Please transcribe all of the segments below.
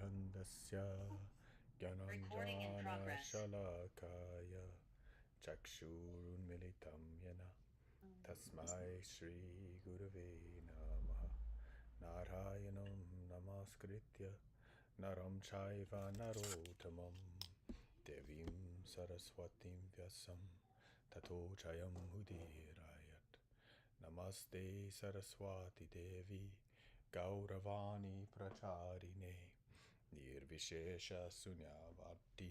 Handasya Gyananjana Shalakaya Chakshurunmilitam Yena Tasmai Shri Gurave Namaha Narayanam Namaskritya Naram Chaiva Narottamam Devim Saraswatim Vyasam Tato Chayam Udirayat Namaste Saraswati Devi Gauravani Pracharine Nirvishesha Sunyavati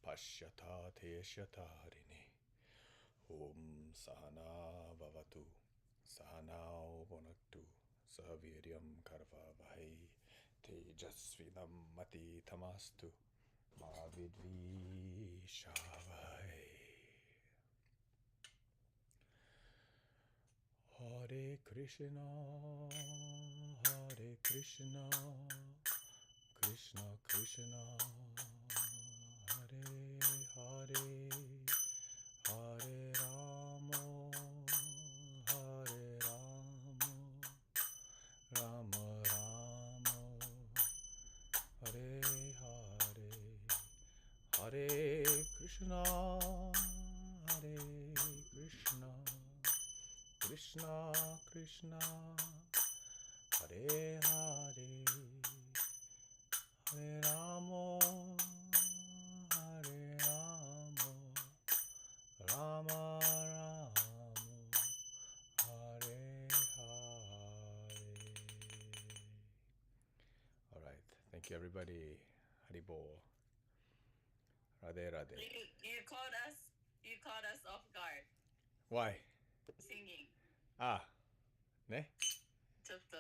Pashyata Teshatarine Om Sahana Vavatu Sahanao Vonaktu Sahaviryam Karvavahai Tejasvinam Mati Tamastu Mavidvi Shavai Hare Krishna Krishna Krishna Hare Hare Hare Ramo Rama Ramo Hare Hare Hare Krishna Krishna Krishna Hare Hare Hare Ramo Rama Ramo Hare Hare. All right, thank you everybody. Haribol. Radhe Radhe. You caught us off guard. Why? Singing. Ne? ちょっと、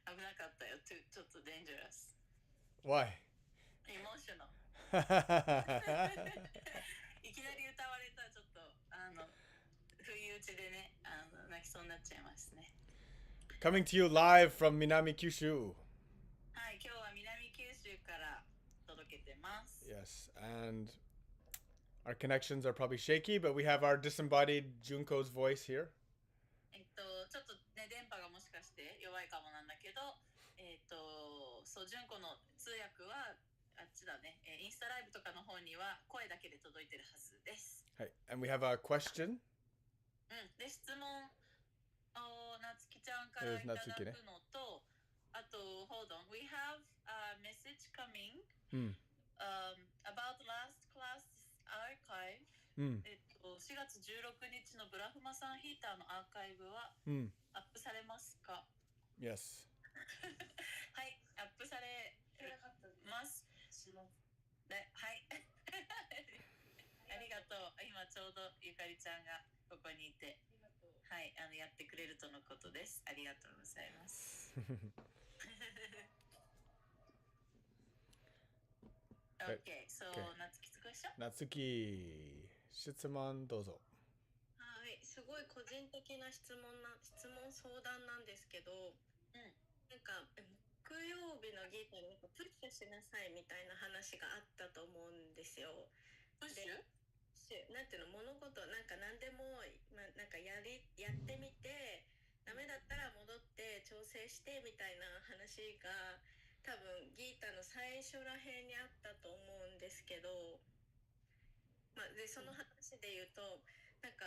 危なかったよ。ちょっと dangerous. Why? Emotional. いきなり歌われたらちょっと不意打ちでね泣きそうになっちゃいますね。Coming to you live from Minami Kyushu. はい、今日は南九州から届けてます。Yes, and our connections are probably shaky, but we have our disembodied Junko's voice here. ちょっとね電波がもしかして弱いかもなんだけど、そう純子の通訳はあっちだね、インスタライブとかの方には声だけで届いてるはずです。はい、and we have a question. で質問をなつきちゃんからいただくのと、あと hold on, we have a message coming about last class archive. 4月16日のブラフマさんヒーターのアーカイブはアップされますか？ Yes. はい、アップされます。で、はい。ありがとう。今ちょうどゆかりちゃんがここにいて、はい、やってくれるとのことです。ありがとうございます。Okay, so なつきつくしょ？なつき、質問どうぞ。はい、すごい個人的な質問相談なんですけど、なんか木曜日のギータにプッシュしなさいみたいな話があったと思うんですよ。プッシュ？なんていうの、物事なんか何でも、なんかやってみてダメだったら戻って調整してみたいな話が多分ギータの最初らへんにあったと思うんですけど、でその話で言うとなんか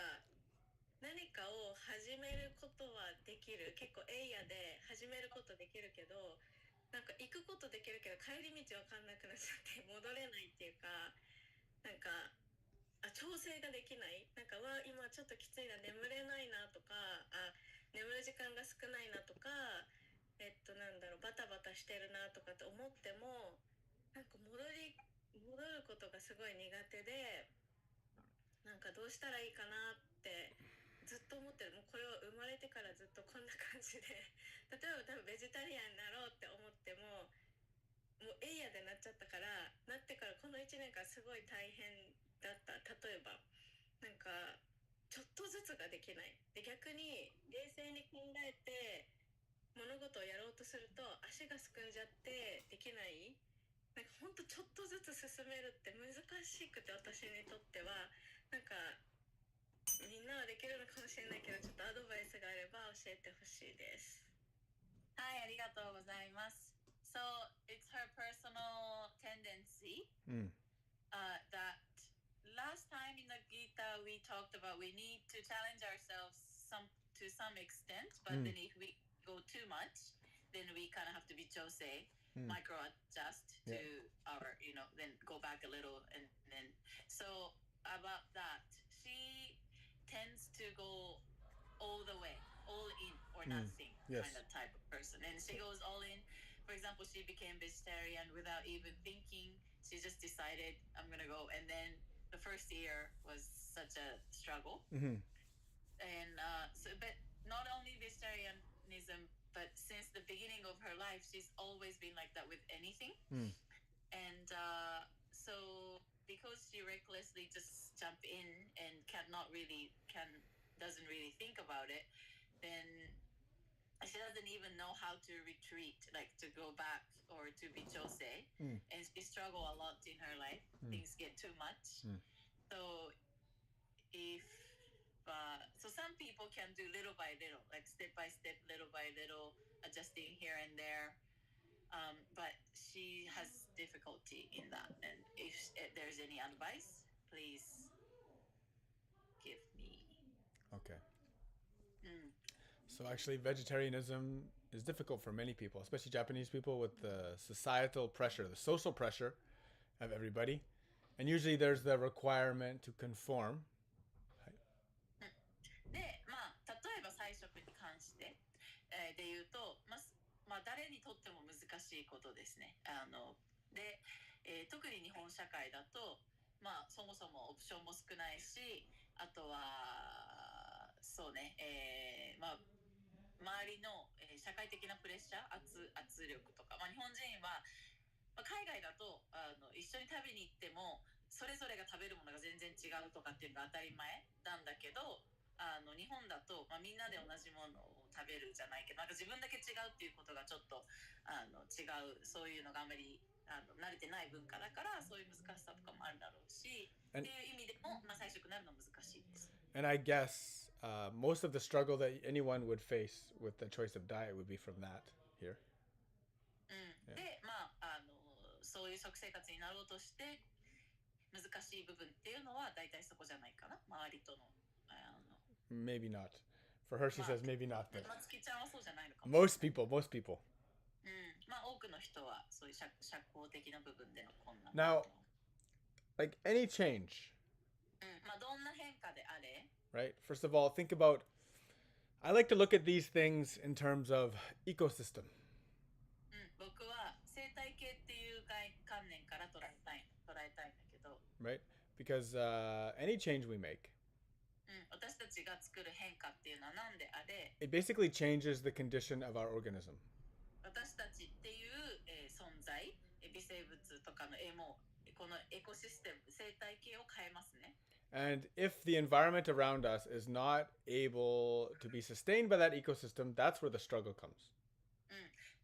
何かを始めることはできる、結構エイヤで始めることできるけど、なんか行くことできるけど帰り道わかんなくなっちゃって戻れないっていうか、なんか調整ができない、なんか今ちょっときついな、眠れないなとか、眠る時間が少ないなとか、なんだろう、バタバタしてるなとかって思っても、なんか戻ることがすごい苦手で、なんかどうしたらいいかなってずっと思ってる。もうこれは生まれてからずっとこんな感じで、例えば多分ベジタリアンになろうって思ってももうエイヤでなっちゃったから、なってからこの1年間すごい大変だった。例えばなんかちょっとずつができないで、逆に冷静に考えて物事をやろうとすると足がすくんじゃってできない。なんかほんとちょっとずつ進めるって難しくて、私にとっては。なんかみんなはできるのかもしれないけど、ちょっとアドバイスがあれば教えてほしいです。はい、ありがとうございます。So it's her talked about we need to challenge ourselves to some extent, but then if we go too much, then we kind of have to be jose, micro adjust to our, then go back a little, and then so about that, she tends to go all the way, all in or nothing kind of type of person, and she goes all in. For example, she became vegetarian without even thinking. She just decided, I'm gonna go, and then the first year was such a struggle. And but not only vegetarianism, but since the beginning of her life, she's always been like that with anything. And so because she recklessly just jump in and doesn't really think about it, then she doesn't even know how to retreat, like to go back or to be jose, and she struggle a lot in her life. Things get too much. So if so some people can do little by little, like step by step, little by little, adjusting here and there, but she has difficulty in that. And if there's any advice, please give me. Okay. So actually, vegetarianism is difficult for many people, especially Japanese people, with the societal pressure, the social pressure of everybody. And usually there's the requirement to conform. で、例えば菜食に関して、で言うと、誰にとっても難しいことですね。で、特に日本社会だと、そもそもオプションも少ないし、あとはそうね、周りの、社会的なプレッシャー、圧力とか、日本人は、海外だと一緒に食べに行ってもそれぞれが食べるものが全然違うとかっていうのが当たり前なんだけど、日本だと、みんなで同じものを食べるじゃないけど、なんか自分だけ違うっていうことがちょっと違う、そういうのがあんまり慣れてない文化だから、そういう難しさとかもあるだろうし、っていう意味でも、菜食になるの難しいです。And I guess most of the struggle that anyone would face with the choice of diet would be from that here. で、そういう食生活になろうとして難しい部分っていうのは大体そこじゃないかな、周りとの。Maybe not. For her, she says maybe not. But 松木ちゃんはそうじゃないのかもしれない。most people. 多くの人はそういう社交的な部分での困難。Now, like any change. どんな変化であれ。Right. First of all, think about. I like to look at these things in terms of ecosystem. 僕は生態系っていう観念から捉えたいんだけど。Right. Because any change we make. 私たちが作る変化っていうのは何であれ。It basically changes the condition of our organism. 私たちっていう存在、微生物とかのこのエコシステム、生態系を変えますね。And if the environment around us is not able to be sustained by that ecosystem, that's where the struggle comes.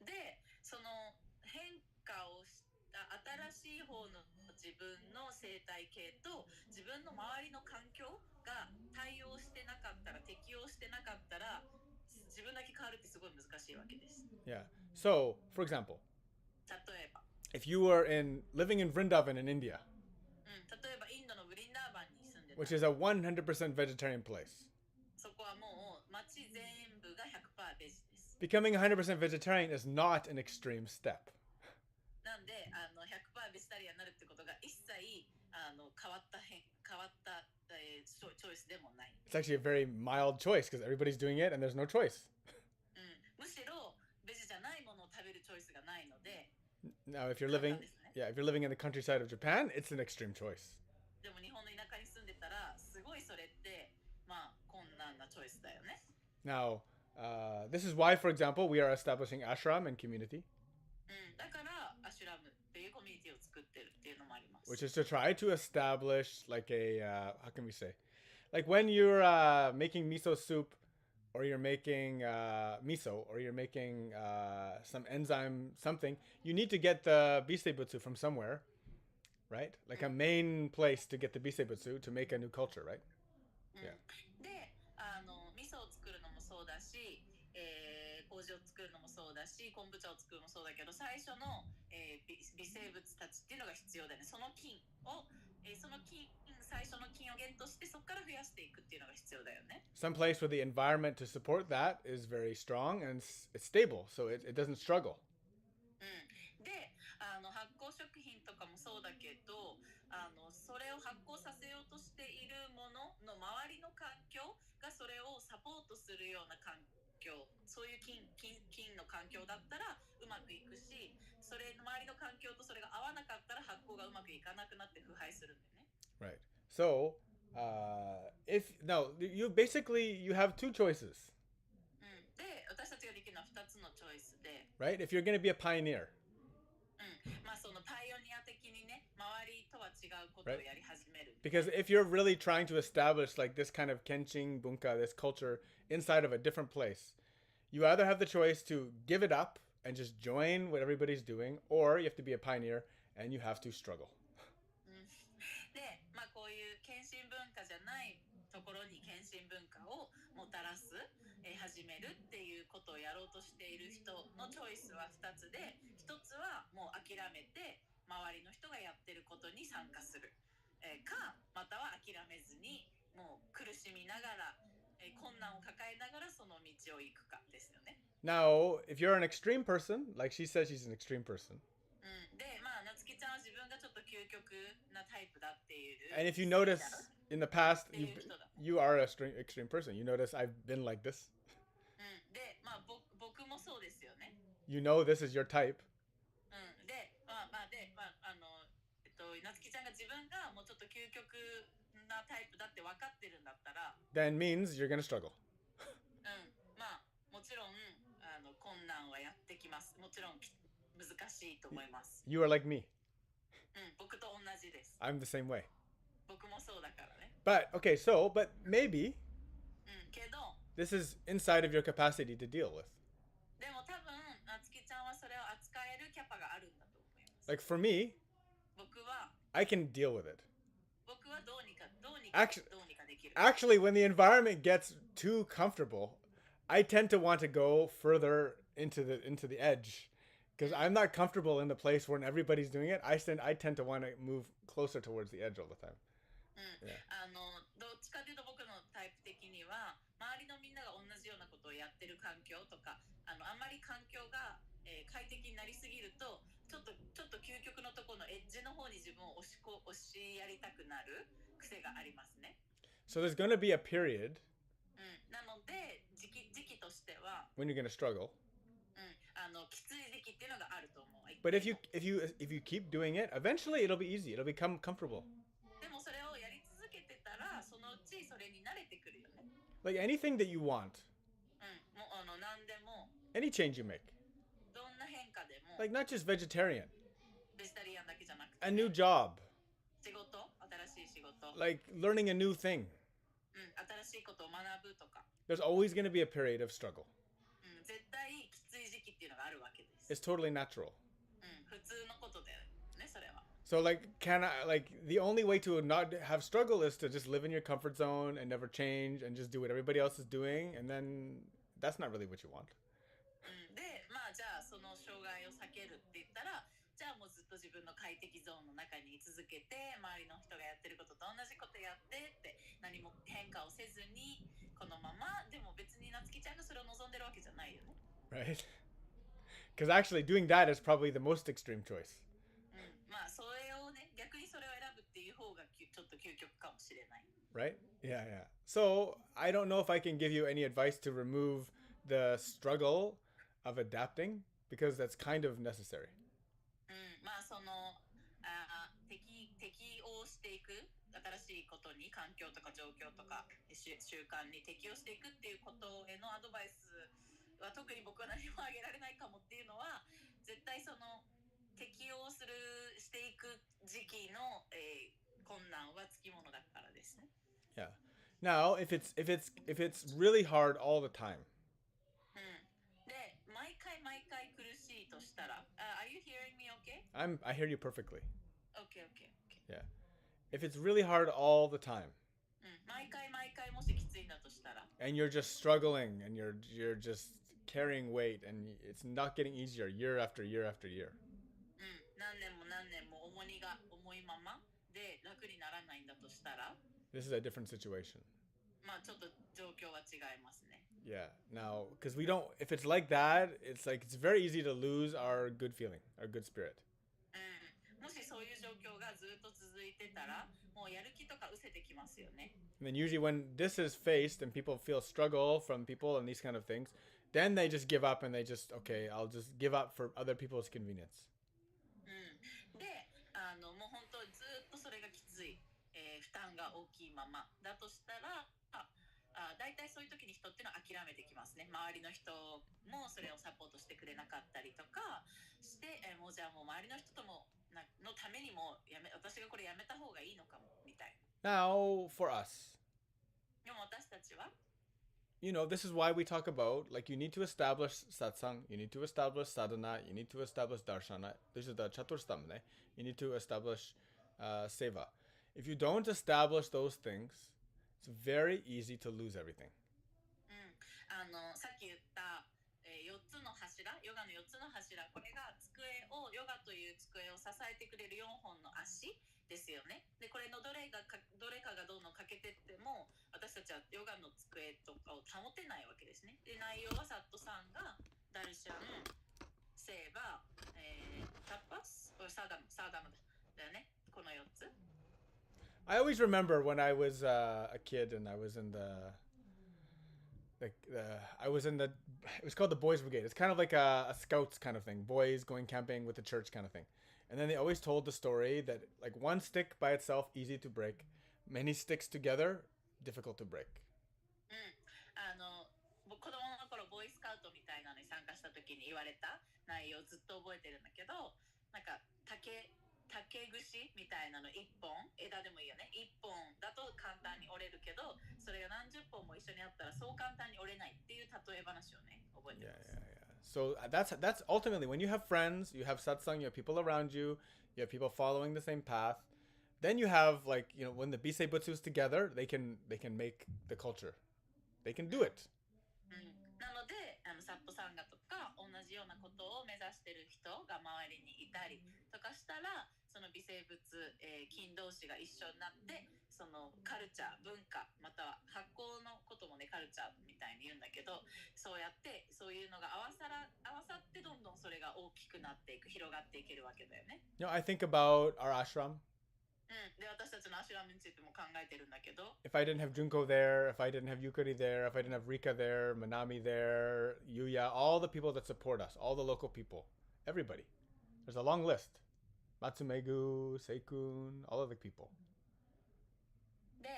で、その変化をした新しい方の自分の生態系と自分の周りの環境が対応してなかったら、適応してなかったら、自分だけ変わるってすごい難しいわけです。Yeah. So, for example, 例えば if you were living in Vrindavan in India, 例えばインドのブリンダーバンに住んでた which is a 100% vegetarian place, そこはもう街全部が 100% ベジです。 becoming 100% vegetarian is not an extreme step. なんで100% ベジタリアンになるってことが一切変わったチョイスでもない。 It's actually a very mild choice because everybody's doing it and there's no choice. むしろベジじゃないものを食べるチョイスがないので。 Now, if you're living in the countryside of Japan, it's an extreme choice. でも日本の田舎に住んでたらすごいそれって困難なチョイスだよね。 Now, this is why, for example, we are establishing ashram and community. だからアシュラムっていうコミュニティを作ってるっていうのもあります。 Which is to try to establish like a how can we say, like when you're making miso soup, or you're making miso, or you're making some enzyme something, you need to get the bisebutsu from somewhere, right? Like a main place to get the bisebutsu to make a new culture, right? Yeah. で、味噌を作るのもそうだし、麹を作るのもそうだし、昆布茶を作るのもそうだけど、最初の、微生物たちっていうのが必要だよね。その菌を、最初の菌をゲットして、そこから増やしていくっていうのが必要だよね。Some place where the environment to support that is very strong and it's stable, so it doesn't struggle. で、発酵食品とかもそうだけど、それを発酵させようとしているものの周りの環境がそれをサポートするような環境、そういう菌の環境だったらうまくいくし、それ周りの環境とそれが合わなかったら発酵がうまくいかなくなって腐敗するんだよね。Right. So, you basically you have two choices. で、私たちができるのは2つのチョイスで。Right? If you're going to be a pioneer. まあそのパイオニア的にね、周りとは違うことをやり始める。Because if you're really trying to establish like this kind of kenshin bunka, this culture inside of a different place, you either have the choice to give it up and just join what everybody's doing, or you have to be a pioneer and you have to struggle. で、まあこういう献身文化じゃないところに献身文化をもたらす、始めるっていうことをやろうとしている人のチョイスは2つで、1つはもう諦めて周りの人がやってることに参加する、かまたは諦めずにもう苦しみながら、困難を抱えながらその道を行くかですよね。Now, if you're an extreme person, like she says she's an extreme person. で、まあ、なつきちゃんは自分がちょっと究極なタイプだっていう。And if you notice in the past, you are an extreme person. You notice I've been like this. で、まあ、僕もそうですよね。You know this is your type. で、なつきちゃんが自分がもうちょっと究極なタイプだって分かってるんだったら。Then means you're gonna struggle. まあ、もちろん困難はやってきます。もちろん難しいと思います。You are like me. 僕と同じです。I'm the same way. 僕もそうだからね。But maybe けど this is inside of your capacity to deal with. でも多分なつきちゃんはそれを扱えるキャパがあるんだと思います。Like for me, 僕は I can deal with it. 僕はどうにかできる。Actually, when the environment gets too comfortable, I tend to want to go further into the edge. Because I'm not comfortable in the place when everybody's doing it. I tend to want to move closer towards the edge all the time. どっちかというと僕のタイプ的には周りのみんなが同じようなことをやってる環境とかあんまり環境が、快適になりすぎるとちょっと究極のところのエッジの方に自分を押しやりたくなる癖がありますね。So there's going to be a period なので時期としては when you're going to struggle. きつい時期っていうのがあると思う。But if you keep doing it, eventually it'll be easy. It'll become comfortable. でもそれをやり続けてたらそのうちそれに慣れてくるよね。Like anything that you want. もう何でも Any change you make. どんな変化でも Like not just vegetarian. ベジタリアンだけじゃなくて、A new job. 新しい仕事 Like learning a new thing. 新しいことを学ぶとか There's always going to be a period of struggle. 絶対きつい時期っていうのがあるわけです。It's totally natural. 普通のことだよね、それは。So the only way to not have struggle is to just live in your comfort zone and never change and just do what everybody else is doing, and then that's not really what you want. で、まあじゃあその障害を避けるって言ったら、じゃあもうずっと自分の快適ゾーンの中に居続けて、周りの人がやってることと同じことやってって何も変化をせずにこのままでも別になつきちゃんがそれを望んでるわけじゃないよね。Right? Because actually doing that is probably the most extreme choice. まあそれをね、逆にそれを選ぶっていう方がちょっと究極かもしれない。Right? Yeah. So I don't know if I can give you any advice to remove the struggle of adapting because that's kind of necessary. まあその適応していく新しいことに環境とか状況とか習慣に適応していくっていうことへのアドバイスは特に僕は何もあげられないかもっていうのは絶対その適応していく時期の、困難はつきものだからですね。Yeah. Now, if it's really hard all the time. で、毎回苦しいとしたら、Are you hearing me okay? I hear you perfectly. Okay. Yeah. If it's really hard all the time. 毎回もしきついんだとしたら。And you're just struggling and you're just carrying weight and it's not getting easier year after year after year. 何年も何年も重荷が重いままで楽にならないんだとしたら、 This is a different situation. まあちょっと状況は違いますね。Yeah. Now, because we don't, if it's like that, it's like it's very easy to lose our good feeling, our good spirit. もしそういう状況がずっと続いてたら、もうやる気とか失せてきますよね。And then usually when this is faced and people feel struggle from people and these kind of things, then they just give up and they just, okay, I'll just give up for other people's convenience. で、もう本当ずっとそれがきつい、負担が大きいままだとしたら、だいたいそういう時に人っていうのは諦めてきますね。周りの人もそれをサポートしてくれなかったりとかして、もうじゃあもう周りの人とものためにも私がこれやめた方がいいのかもみたいな。Now, for us, でも私たちは、you know, this is why we talk about, like, you need to establish satsang, you need to establish sadhana, you need to establish darshana. This is the chaturstamne. You need to establish seva. If you don't establish those things, it's very easy to lose everything. さっき言った、4つの柱、ヨガの4つの柱、これが机を、ヨガという机を支えてくれる4本の足ですよね。で、これのどれかがどんどん欠けてっても、私たちはヨガの机とかを保てないわけですね。で、内容はサットサンガ、ダルシャン、セーバー、タッパス、サーダムだよね。この4つ。I always remember when I was a kid and I was in it was called the Boys Brigade. It's kind of like a scouts kind of thing. Boys going camping with the church kind of thing. And then they always told the story that like one stick by itself, easy to break. Many sticks together, difficult to break. 子供の頃ボーイスカウトみたいなのに参加した時に言われた内容をずっと覚えてるんだけど、なんか竹串みたいなの1本、枝でもいいよね。1本だと簡単に折れるけど、それが何十本も一緒にあったらそう簡単に折れないっていう例え話をね、覚えてます。So that's ultimately when you have friends, you have satsang, you have people around you, you have people following the same path. Then you have like, you know, when the Bisei Butsus together, they can make the culture. They can do it. なので、サットサンガとか同じようなことを目指してる人が周りにいたりとかしたら、その微生物、菌同士が一緒になって、そのカルチャー、文化、または発酵のこともね、カルチャーみたいに言うんだけど、そうやってそういうのが合わさってどんどんそれが大きくなっていく、広がっていけるわけだよね。You know, I think about our ashram. で、私たちのアシュラムについても考えてるんだけど、 If I didn't have Junko there, if I didn't have Yukari there, if I didn't have Rika there, Manami there, Yuya, all the people that support us, all the local people, everybody. There's a long list. Matsumegu, Seikun, all of the people. で、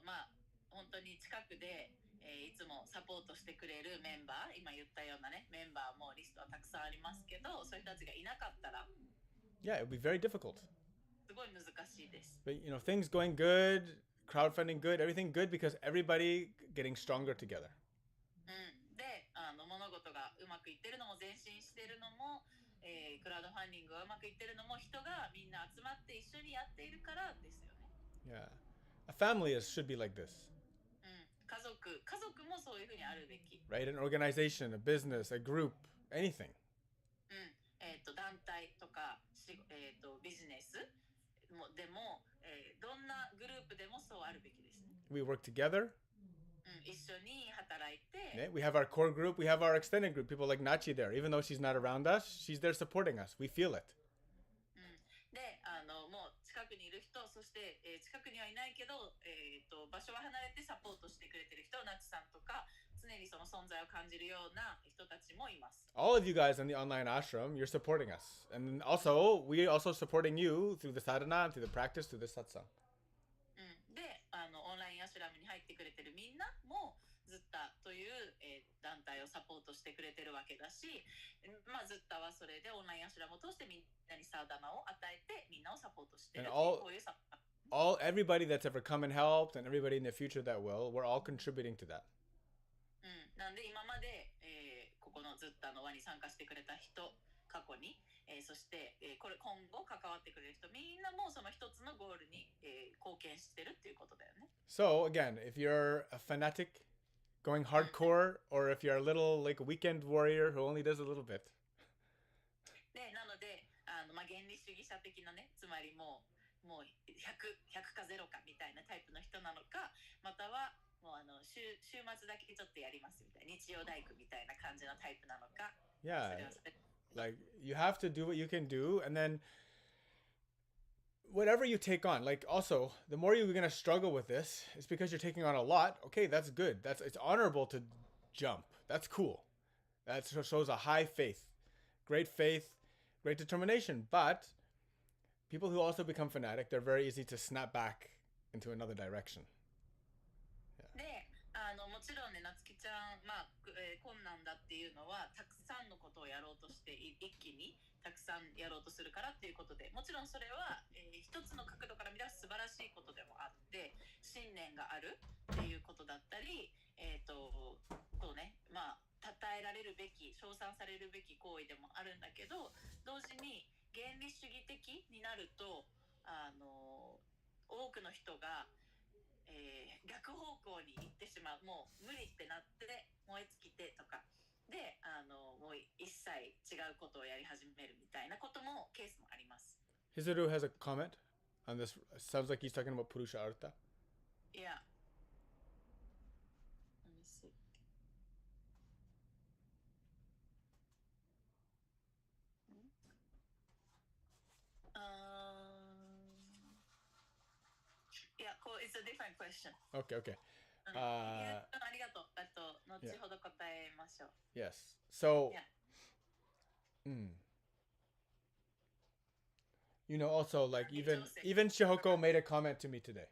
まあ本当に近くで、いつもサポートしてくれるメンバー、今言ったようなね、メンバーもリストはたくさんありますけど、そういう人たちがいなかったら、Yeah, it would be very difficult. すごい難しいです。 But, you know, things going good, crowdfunding good, everything good because everybody getting stronger together. で、物事がうまくいってるのも前進してるのも、クラウドファンディングがうまくいってるのも人がみんな集まって一緒にやっているからですよね。Yeah. A family should be like this. 家族もそういうふうにあるべき。 Right? An organization, a business, a group, anything. 団体とか、ビジネスでも、どんなグループでもそうあるべきですね。 We work together. 一緒に働いて、Yeah, we have our core group, we have our extended group, people like Nachi there. Even though she's not around us, she's there supporting us. We feel it. で、もう近くにいる人、そして、近くにはいないけど、場所は離れてサポートしてくれてる人、ナチさんとか、常にその存在を感じるような人たちもいます。All of you guys in the online ashram, you're supporting us. And also, we also supporting you through the sadhana, through the practice, through the satsang. で、オンラインアシュラムに入ってくれてるみんなも、ズッタという、団体をサポートしてくれてるわけだし、まあ、ズッタはそれでオンラインアシュラムを通してみんなにサーダナを与えてみんなをサポートしてるっていうこういうサポート。Everybody that's ever come and helped and everybody in the future that will, we're all contributing to that. なんで今まで、ここのズッタの輪に参加してくれた人、過去に、そして、これ今後関わってくれる人みんなもその一つのゴールに、貢献してるっていうことだよね。So again, if you're a fanatic, going hardcore, or if you're a little like a weekend warrior who only does a little bit. でなのでまあ、原理主義者的なね、つまりもう 100か0かみたいなタイプの人なのか、またはもう週末だけちょっとやりますみたいな、日曜大工みたいな感じのタイプなのか。Yeah, like you have to do what you can do, and then whatever you take on, like also the more you're gonna struggle with this, it's because you're taking on a lot. Okay, that's good. It's honorable to jump. That's cool. That shows a high faith, great determination. But people who also become fanatic, they're very easy to snap back into another direction. でもちろんね、なつきちゃん、まあ困難だっていうのはたくさんのことをやろうとして一気にたくさんやろうとするからっていうことで、もちろんそれは、一つの角度から見れば素晴らしいことでもあって、信念があるっていうことだったり、そうね、まあ称えられるべき、称賛されるべき行為でもあるんだけど、同時に原理主義的になると多くの人が逆方向に行ってしまう、もう無理ってなって燃え尽きてとかでもう一切違うことをやり始めるみたいなこともケースもあります。Hizuru has a comment on this. Sounds like he's talking about Purusha Artha. Yeah. Let me see. Yeah, cool. It's a different question. Okay. ありがとう。後ほど答えましょう。Yes. So, you know, also like even Shihoko made a comment to me today.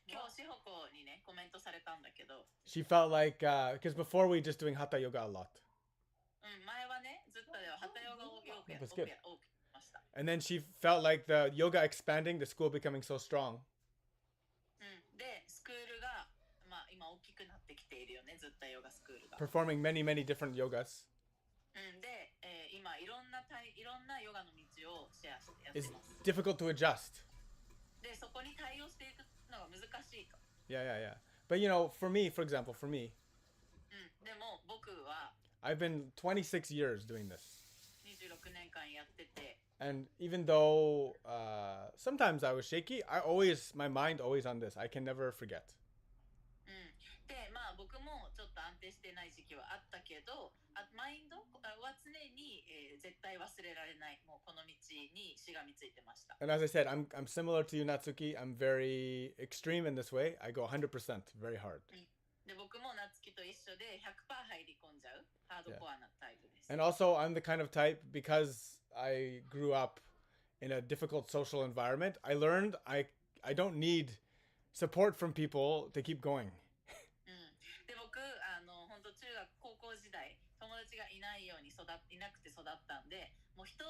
今日しほこにねコメントされたんだけど。She felt like because before we just doing hatha yoga a lot. 前はねずっとハタヨガをよくやってました。And then she felt like the yoga expanding, the school becoming so strong. でスクールがまあ今大きくなってきているよね、ずっとヨガスクールが。Performing many different yogas. で、今いろんなヨガの道をシェアしてやって It's ます。 difficult to adjust. でそこに対応していくのが難しいと。Yeah. But you know, for me, for example, でも僕は I've been 26 years doing this. 26年間やってて。And even though sometimes I was shaky, my mind always on this. I can never forget. で、まあ僕もちょっと安定してない時期はあったけど、マインドは常に、絶対忘れられない。もうこの道にしがみついてました。And as I said, I'm similar to you, Natsuki. I'm very extreme in this way. I go 100%, very hard. で僕も夏希と一緒で 100% 入り込んじゃうハードコアなタイプです。And also, I'm the kind of type, because I grew up in a difficult social environment, I learned I don't need support from people to keep going. で僕本当中学高校時代友達がいないようにいなくて育ったんで、もう人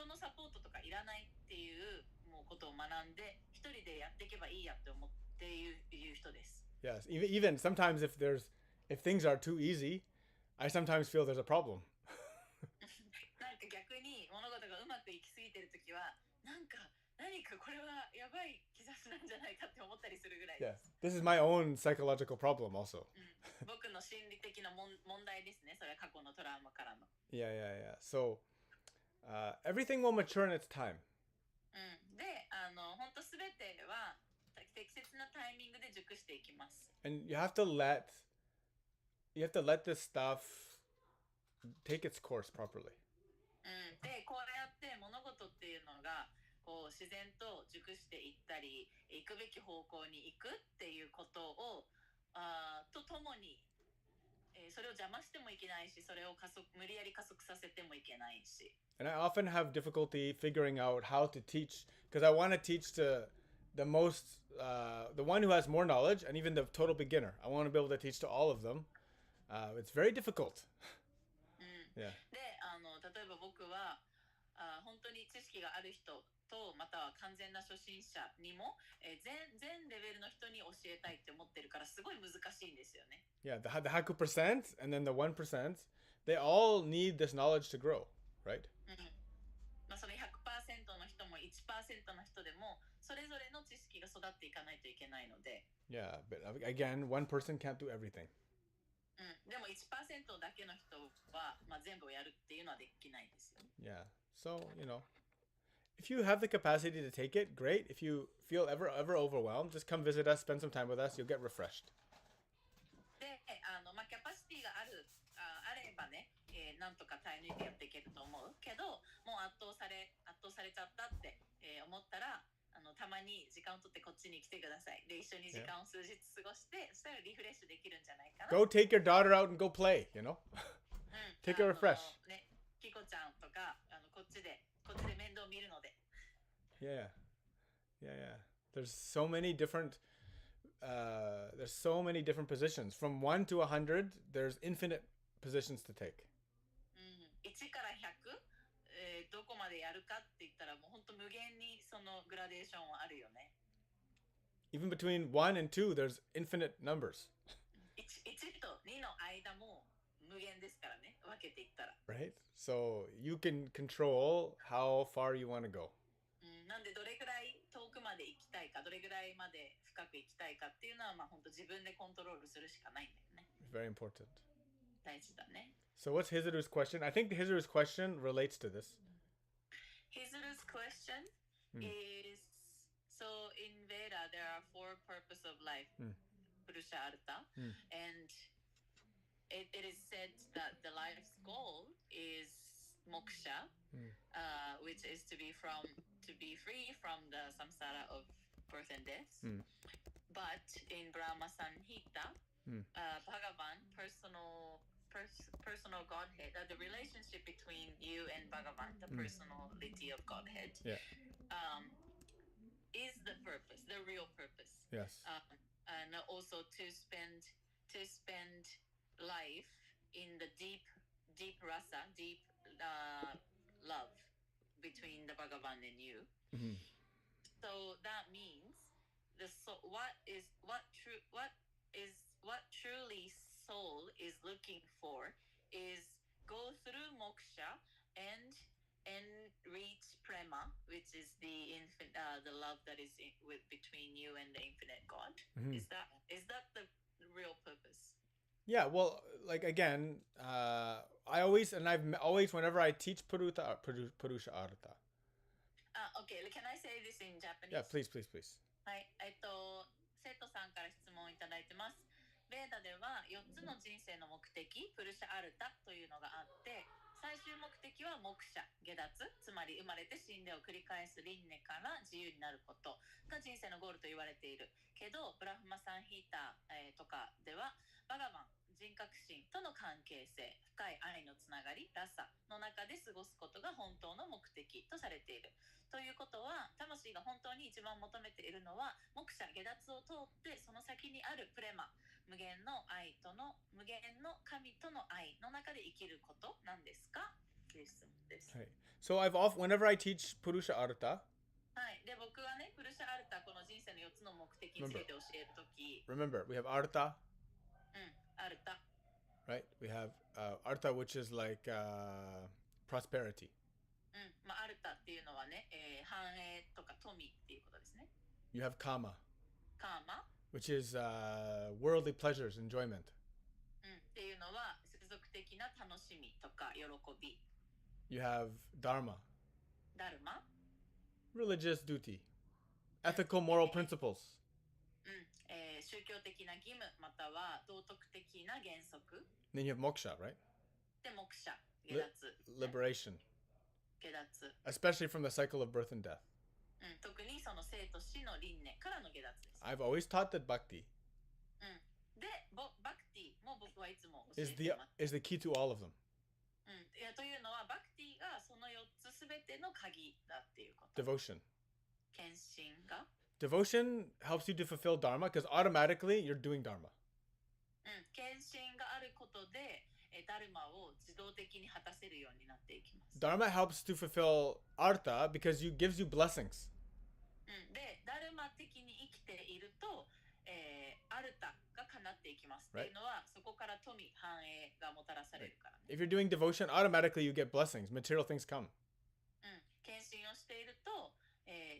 のサポートとかいらないっていうもうことを学んで一人でやっていけばいいやって思っていう人です。Yes, even sometimes if things are too easy, I sometimes feel there's a problem. なんか逆に物事がうまくいきすぎてるときは何かこれはやばい兆しなんじゃないかって思ったりするぐらいです。Yeah, this is my own psychological problem also. 僕の心理的な問題ですね。それは過去のトラウマからの。Yeah. So, everything will mature in its time. で、本当すべては適切なタイミングで熟していきます。And you have to let this stuff take its course properly. で、こうやって物事っていうのがこう自然と熟していったり、行くべき方向に行くっていうことをとともに、それを邪魔してもいけないし、それを無理やり加速させてもいけないし。And I often have difficulty figuring out how to teach, because I want to teach to the one who has more knowledge, and even the total beginner. I want to be able to teach to all of them. It's very difficult. Yeah. で、例えば僕は本当に知識がある人とまたは完全な初心者にも、全レベルの人に教えたいって思ってるからすごい難しいんですよね。Yeah, the haku percent and then the 1%, they all need this knowledge to grow, right? まあその 100% の人も 1% の人でもそそれぞれの知識が育っていかないといけないので。Yeah, but again, one person can't do everything. でも 1% だけの人は、全部をやるっていうのはできないですよ。Yeah. So, if you have the capacity to take it, great. If you feel ever overwhelmed, just come visit us, spend some time with us. You'll get refreshed. で、キャパシティがあればね、なんとか耐え抜いてやっていけると思うけど、もう圧倒されちゃったって、思ったら、たまに時間を取ってこっちに来てください。で、一緒に時間を数日過ごして、そしたらリフレッシュできるんじゃないかな。Go take your daughter out and go play, Take a refresh. ね、キコちゃんとか、こっちで面倒見るので。Yeah. There's so many different positions. From 1 to 100, there's infinite positions to take. 1から100、どこまでやるかって言ったらもう本当無限にそのグラデーションはあるよね。Even between 1 and 2, there's infinite numbers. 1と2の間も無限ですからね、分けていったら。Right? So you can control how far you want to go. なんでどれぐらい遠くまで行きたいか、どれぐらいまで深く行きたいかっていうのは本当自分でコントロールするしかないんだよね。Very important. 大事だね。So what's Hizaru's question? I think Hizaru's question relates to this. Hizaru's question is, so in Veda there are 4 purposes of life, Purusha Artha, and it is said that the life's goal is moksha, which is to be free from the samsara of birth and death. But in Brahma Sanhita, Bhagavan, personal Godhead, the relationship between you and Bhagavan, the personality of Godhead, is the purpose, the real purpose. Yes. And also to spend life in the deep rasa, deep love between the Bhagavan and you. So that means what truly soul is looking for is go through moksha and reach prema, which is the love that is between you and the infinite God. Is that the real purpose? Yeah, well, like again, I've always whenever I teach Purusha Artha. Okay, can I say this in Japanese? Yeah, please. はい、生徒さんから質問をいただいてます。ベーダでは4つの人生の目的、プルシャアルタというのがあって、最終目的はモクシャ、下脱、つまり生まれて死んでを繰り返す輪廻から自由になることが人生のゴールと言われている。けど、ブラフマサンヒーター、とかでは、バガバン、人格心との関係性、深い愛のつながり、ラサの中で過ごすことが本当の目的とされている。ということは、魂が本当に一番求めているのは、モクシャ、下脱を通ってその先にあるプレマ、無限の愛との無限の神との愛の中で生きることなんですかという質問です。はい。So whenever I teach Purusha Artha, はい。で、僕はね、プルシャアルタ、この人生の4つの目的について教えるとき。Remember, we have Artha. アルタ。Right? We have Artha, which is like prosperity. アルタっていうのはね、繁栄とか富っていうことですね。You have Kama. カーマ。Which is worldly pleasures, enjoyment. っていうのは世俗的な楽しみとか喜び。You have Dharma. ダルマ。Religious duty. Ethical moral principles. 宗教的な義務または道徳的な原則。Then you have moksha, right? で、モクシャ、下脱。Liberation. 下脱。Especially from the cycle of birth and death. 特にその生と死の輪廻からの下脱です。I've always taught that bhakti で、バクティも僕はいつも教えています。is the key to all of them. というのはバクティがその4つすべての鍵だっていうこと。Devotion. 献身が。Devotion helps you to fulfill dharma because automatically you're doing dharma. 献身があることで、ダルマを自動的に果たせるようになっていきます。Dharma helps to fulfill artha because it gives you blessings. で、ダルマ的に生きていると、アルタが叶っていきます。っていうのは、そこから富、繁栄がもたらされるからね。If you're doing devotion, automatically you get blessings. Material things come. 献身をしていると、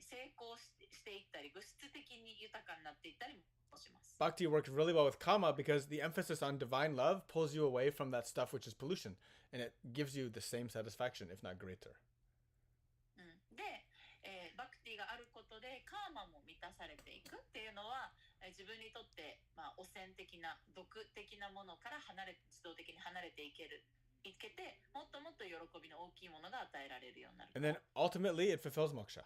成功ししていったり、物質的に豊かになっていったりもします。Bhakti works really well with kama because the emphasis on divine love pulls you away from that stuff which is pollution, and it gives you the same satisfaction, if not greater. で、バクティがあることでカーマも満たされていくっていうのは、自分にとって、汚染的な毒的なものから自動的に離れていけて、もっともっと喜びの大きいものが与えられるようになる。And then ultimately it fulfills moksha.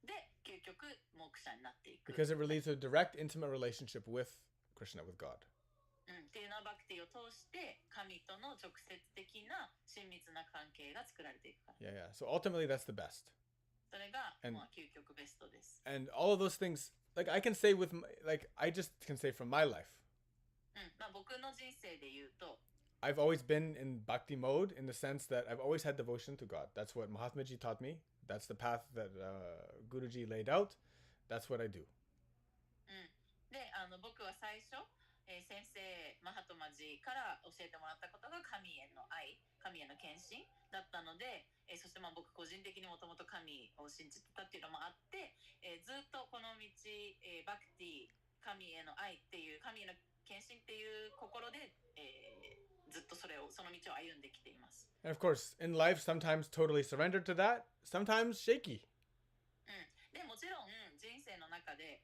で、究極モクシャになっていく。Because it leads to a direct, intimate relationship with Krishna, with God. っていうのはバクティを通して神との直接的な親密な関係が作られていくから。Yeah. So ultimately that's the best. それが究極ベストです。And all of those things, like I can say I just can say from my life. 僕の人生で言うと、I've always been in bhakti mode in the sense that I've always had devotion to God. That's what Mahatmaji taught me. That's the path that Guruji laid out. That's what I do. で、僕は最初、先生マハトマジから教えてもらったことが神への愛、神への献身だったので、そして僕個人的にもともと神を信じてたっていうのもあって、ずっとこの道、バクティ、神への愛っていう神への献身っていう心で、ずっとその道を歩んできています。And of course, in life, sometimes totally surrendered to that, sometimes shaky. でもちろん人生の中で、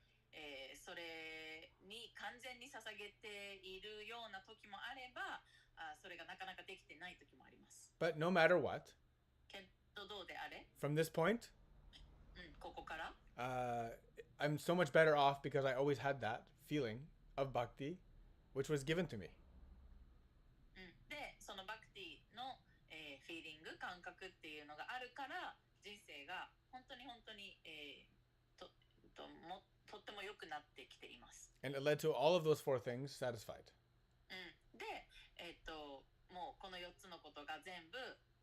それに完全に捧げているような時もあれば、それがなかなかできてない時もあります。But no matter what, けどどうであれ、from this point, ここから、I'm so much better off because I always had that feeling of bhakti, which was given to me. で、そのバクティの、フィーリング、感覚っていうのがあるから人生が本当に、とっても良くなってきています。And it led to all of those four things satisfied. で、もうこの4つのことが全部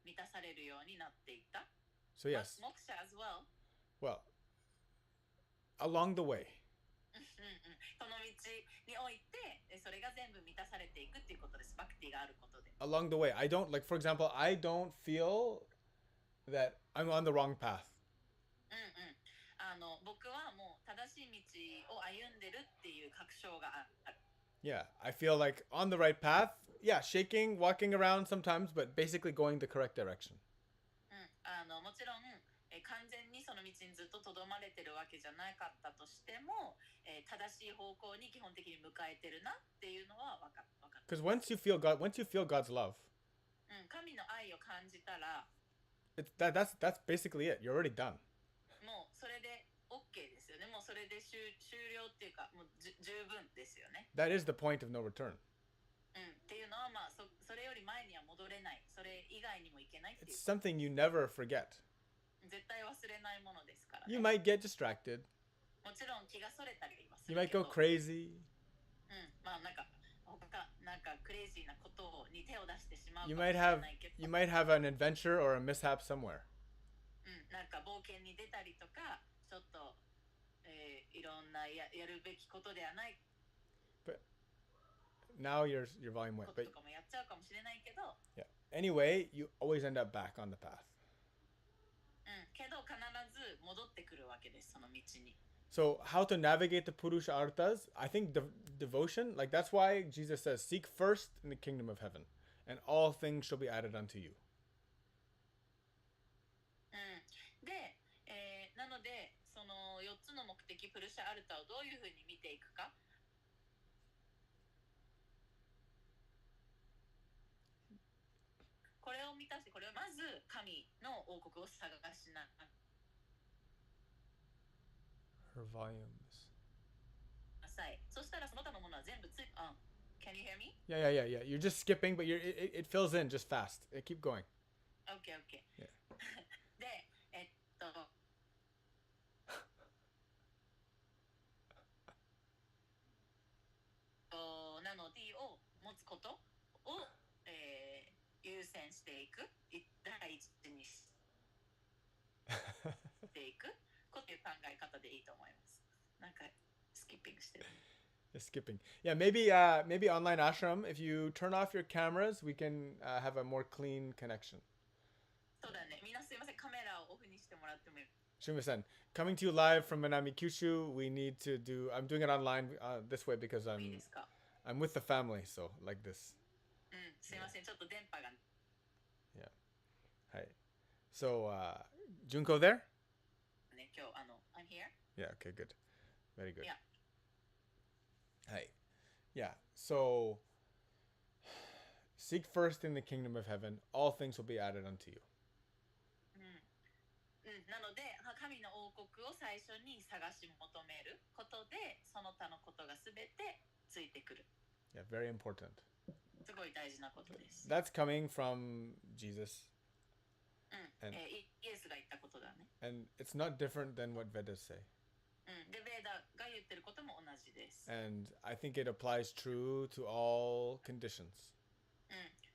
満たされるようになっていった。So yes. Moksha as well. Well, along the way. この道においてそれが全部満たされていくっていうことです。バクティがあることで。Along the way, I don't like, for example, I don't feel that I'm on the wrong path. 僕はもう正しい道を歩んでるっていう確証がある。Yeah, I feel like on the right path. Yeah, shaking, walking around sometimes, but basically going the correct direction. もちろん完全にその道にずっととどまれてるわけじゃなかったとしても、正しい方向に基本的に向かえてるなっていうのは分かる。Because once you feel God's love, 神の愛を感じたら、that's basically it. You're already done. もうそれで OK ですよね。もうそれで終了っていうか、もう十分ですよね。That is the point of no return. っていうのはそれより前には戻れない。それ以外にもいけないっていう。It's something you never forget. 絶対忘れないものですから、ね。You might get distracted. もちろん気がそれたりはす You る might けど。go crazy. なんかクレイジーなことに手を出してしまうか You もしれ might ないけど。 have an adventure or a mishap somewhere. なんか冒険に出たりとか、ちょっと、いろんなやるべきことではない。But now your volume went. こととかもやっちゃうかもしれないけど。Yeah. Anyway, you always end up back on the path. けど必ず戻ってくるわけです、その道に。So how to navigate the Purusha Arthas? I think devotion, like that's why Jesus says, seek first in the kingdom of heaven, and all things shall be added unto you. で、なのでその4つの目的プルシャアルタをどういうふうに見ていくか。これを満たして、これをまず神の王国を探しな。Her volumes. そしたらその他のものは全部Can you hear me? Yeah. You're just skipping, but it fills in just fast. Keep going. Okay. Yeah. で、なのでを持つことを、優先していく、第一にしていくこという考え方でいいと思います。なんかスキッピングしてる。Skipping. Yeah, maybe online ashram, if you turn off your cameras, we can have a more clean connection. そうだね。みんなすいません。カメラをオフにしてもらってもいい？すみません。coming to you live from Minami Kyushu. We need to do. I'm doing it online this way because I'm with the family, so like this. すいません、ちょっと電波が。Yeah. Hi. So, Junko there? ね、今日I'm here. Yeah. Okay. Good. Very good. Yeah. Hi. Yeah. So, seek first in the kingdom of heaven. All things will be added unto you. なので、神の王国を最初に探し求めることで、その他のことがすべてついてくる。Yeah. Very important. すごい大事なことです。That's coming from Jesus. イエスが言ったことだね。And it's not different than what Vedas say. で、ベーダが言ってることも同じです。And I think it applies true to all conditions.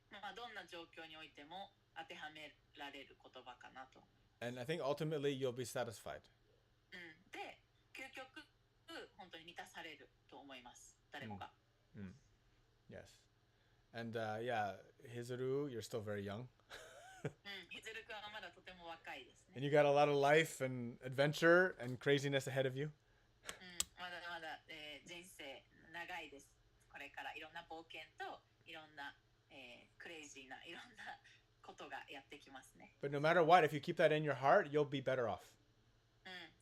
まあどんな状況においても当てはめられる言葉かなと。And I think ultimately you'll be satisfied. で、究極本当に満たされると思います。誰もが。Yes. And yeah, Hizuru, you're still very young. ヒズル君はまだとても若いですね。 And you got a lot of life and adventure and craziness ahead of you. まだまだ、人生長いです。これからいろんな冒険といろんな、クレイジーないろんなことがやってきますね。But no matter what, if you keep that in your heart, you'll be better off.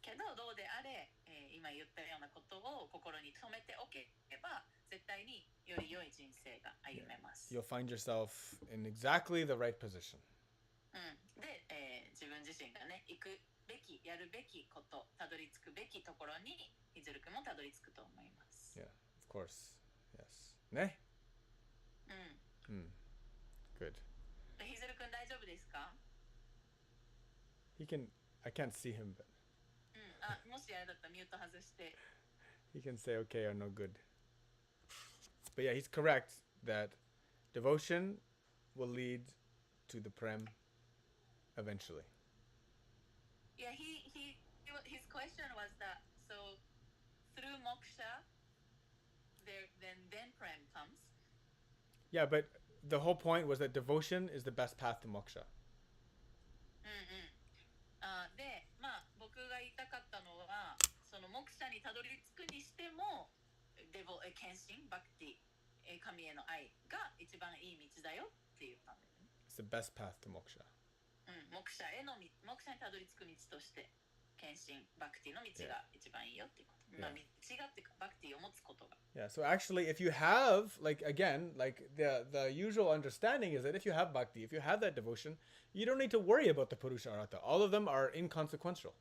けどどうであれ、今言ったようなことを心に留めておけば絶対により良い人生が歩めます。You'll find yourself in exactly the right position. で、自分自身がね、行くべき、やるべきこと、たどり着くべきところにヒズル君もたどり着くと思います。Yeah, of course. Yes. ね? Good. ヒズル君大丈夫ですか？ I can't see him, but もしあれだったらミュート外して。he can say okay or no good. But yeah, he's correct that devotion will lead to the prem eventually. Yeah, his question was that so through moksha, then prem comes. Yeah, but the whole point was that devotion is the best path to moksha. で、まあ僕が言いたかったのは、そのモクシャにたどり着くにしても、献身、バクティ、神への愛が一番いい道だよって言ったんだよね。It's the best path to moksha. モクシャにたどり着く道として、献身、バクティの道が一番いいよっていうこと。まあ道がっていうかバクティを持つことが。Yeah, so actually if you have, like again, like the usual understanding is that if you have bhakti, if you have that devotion, you don't need to worry about the Purusha Artha. All of them are inconsequential.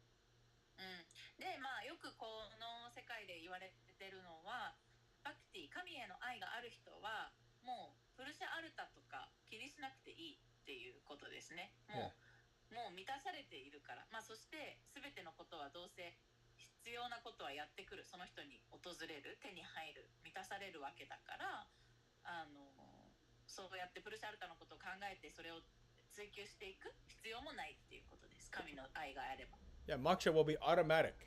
で、まあよくこの世界で言われてるのは、バクティ、神への愛がある人はもうプルシャアルタとか気にしなくていいっていうことですね。もう満たされているから。まあそして全てのことはどうせ必要なことはやってくる。その人に訪れる、手に入る、満たされるわけだから、そうやってプルシャアルタのことを考えてそれを追求していく必要もないっていうことです。神の愛があれば。Yeah, moksha will be automatic.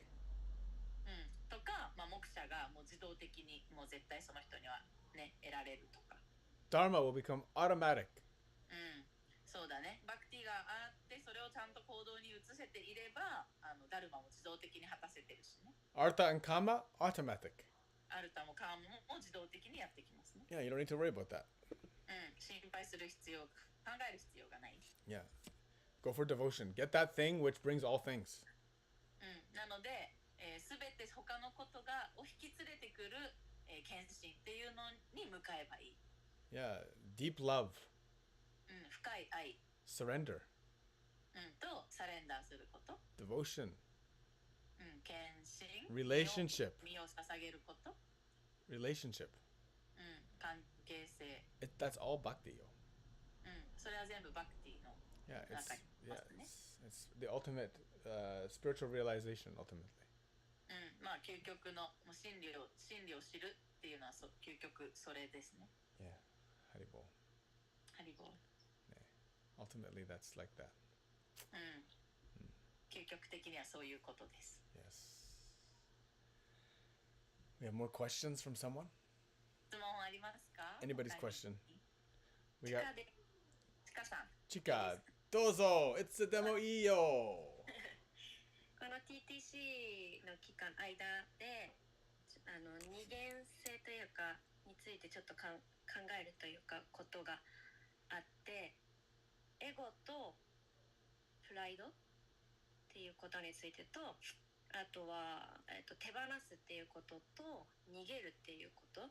とか、まあモクシャがもう自動的にもう絶対その人にはね得られるとか。Dharma will become automatic. そうだね。バクティがあってそれをちゃんと行動に移せていれば、ダルマも自動的に果たせてるしね。Artha and kama, automatic. アルタもカームも自動的にやってきますね。Yeah, you don't need to worry about that. 心配する必要、考える必要がない。Yeah. Go for devotion. Get that thing which brings all things. なので、すべて他のことがを引き連れてくる、献身っていうのに向かえばいい。Yeah, deep love. 深い愛。Surrender. とサレンダーすること。Devotion. 献身。Relationship. 身を捧げること。Relationship. 関係性。That's all bhakti, yo. それは全部バクティの Yeah, 中にありますね。it's the ultimate spiritual realization, ultimately. まあ究極の真理を知るっていうのは究極それですね。Yeah, Haribol. Haribol. Ultimately, that's like that. 究極的にはそういうことです。Yes. We have more questions from someone? 質問ありますか？ Anybody's question. We チ got カで、チカさん。Chika. Dozo. It's a demo iyo. この T TTC の期間で二元性というかについてちょっと考えるというかことがあって、エゴとプライドっていうことについてと、あとは、手放すっていうことと逃げるっていうこと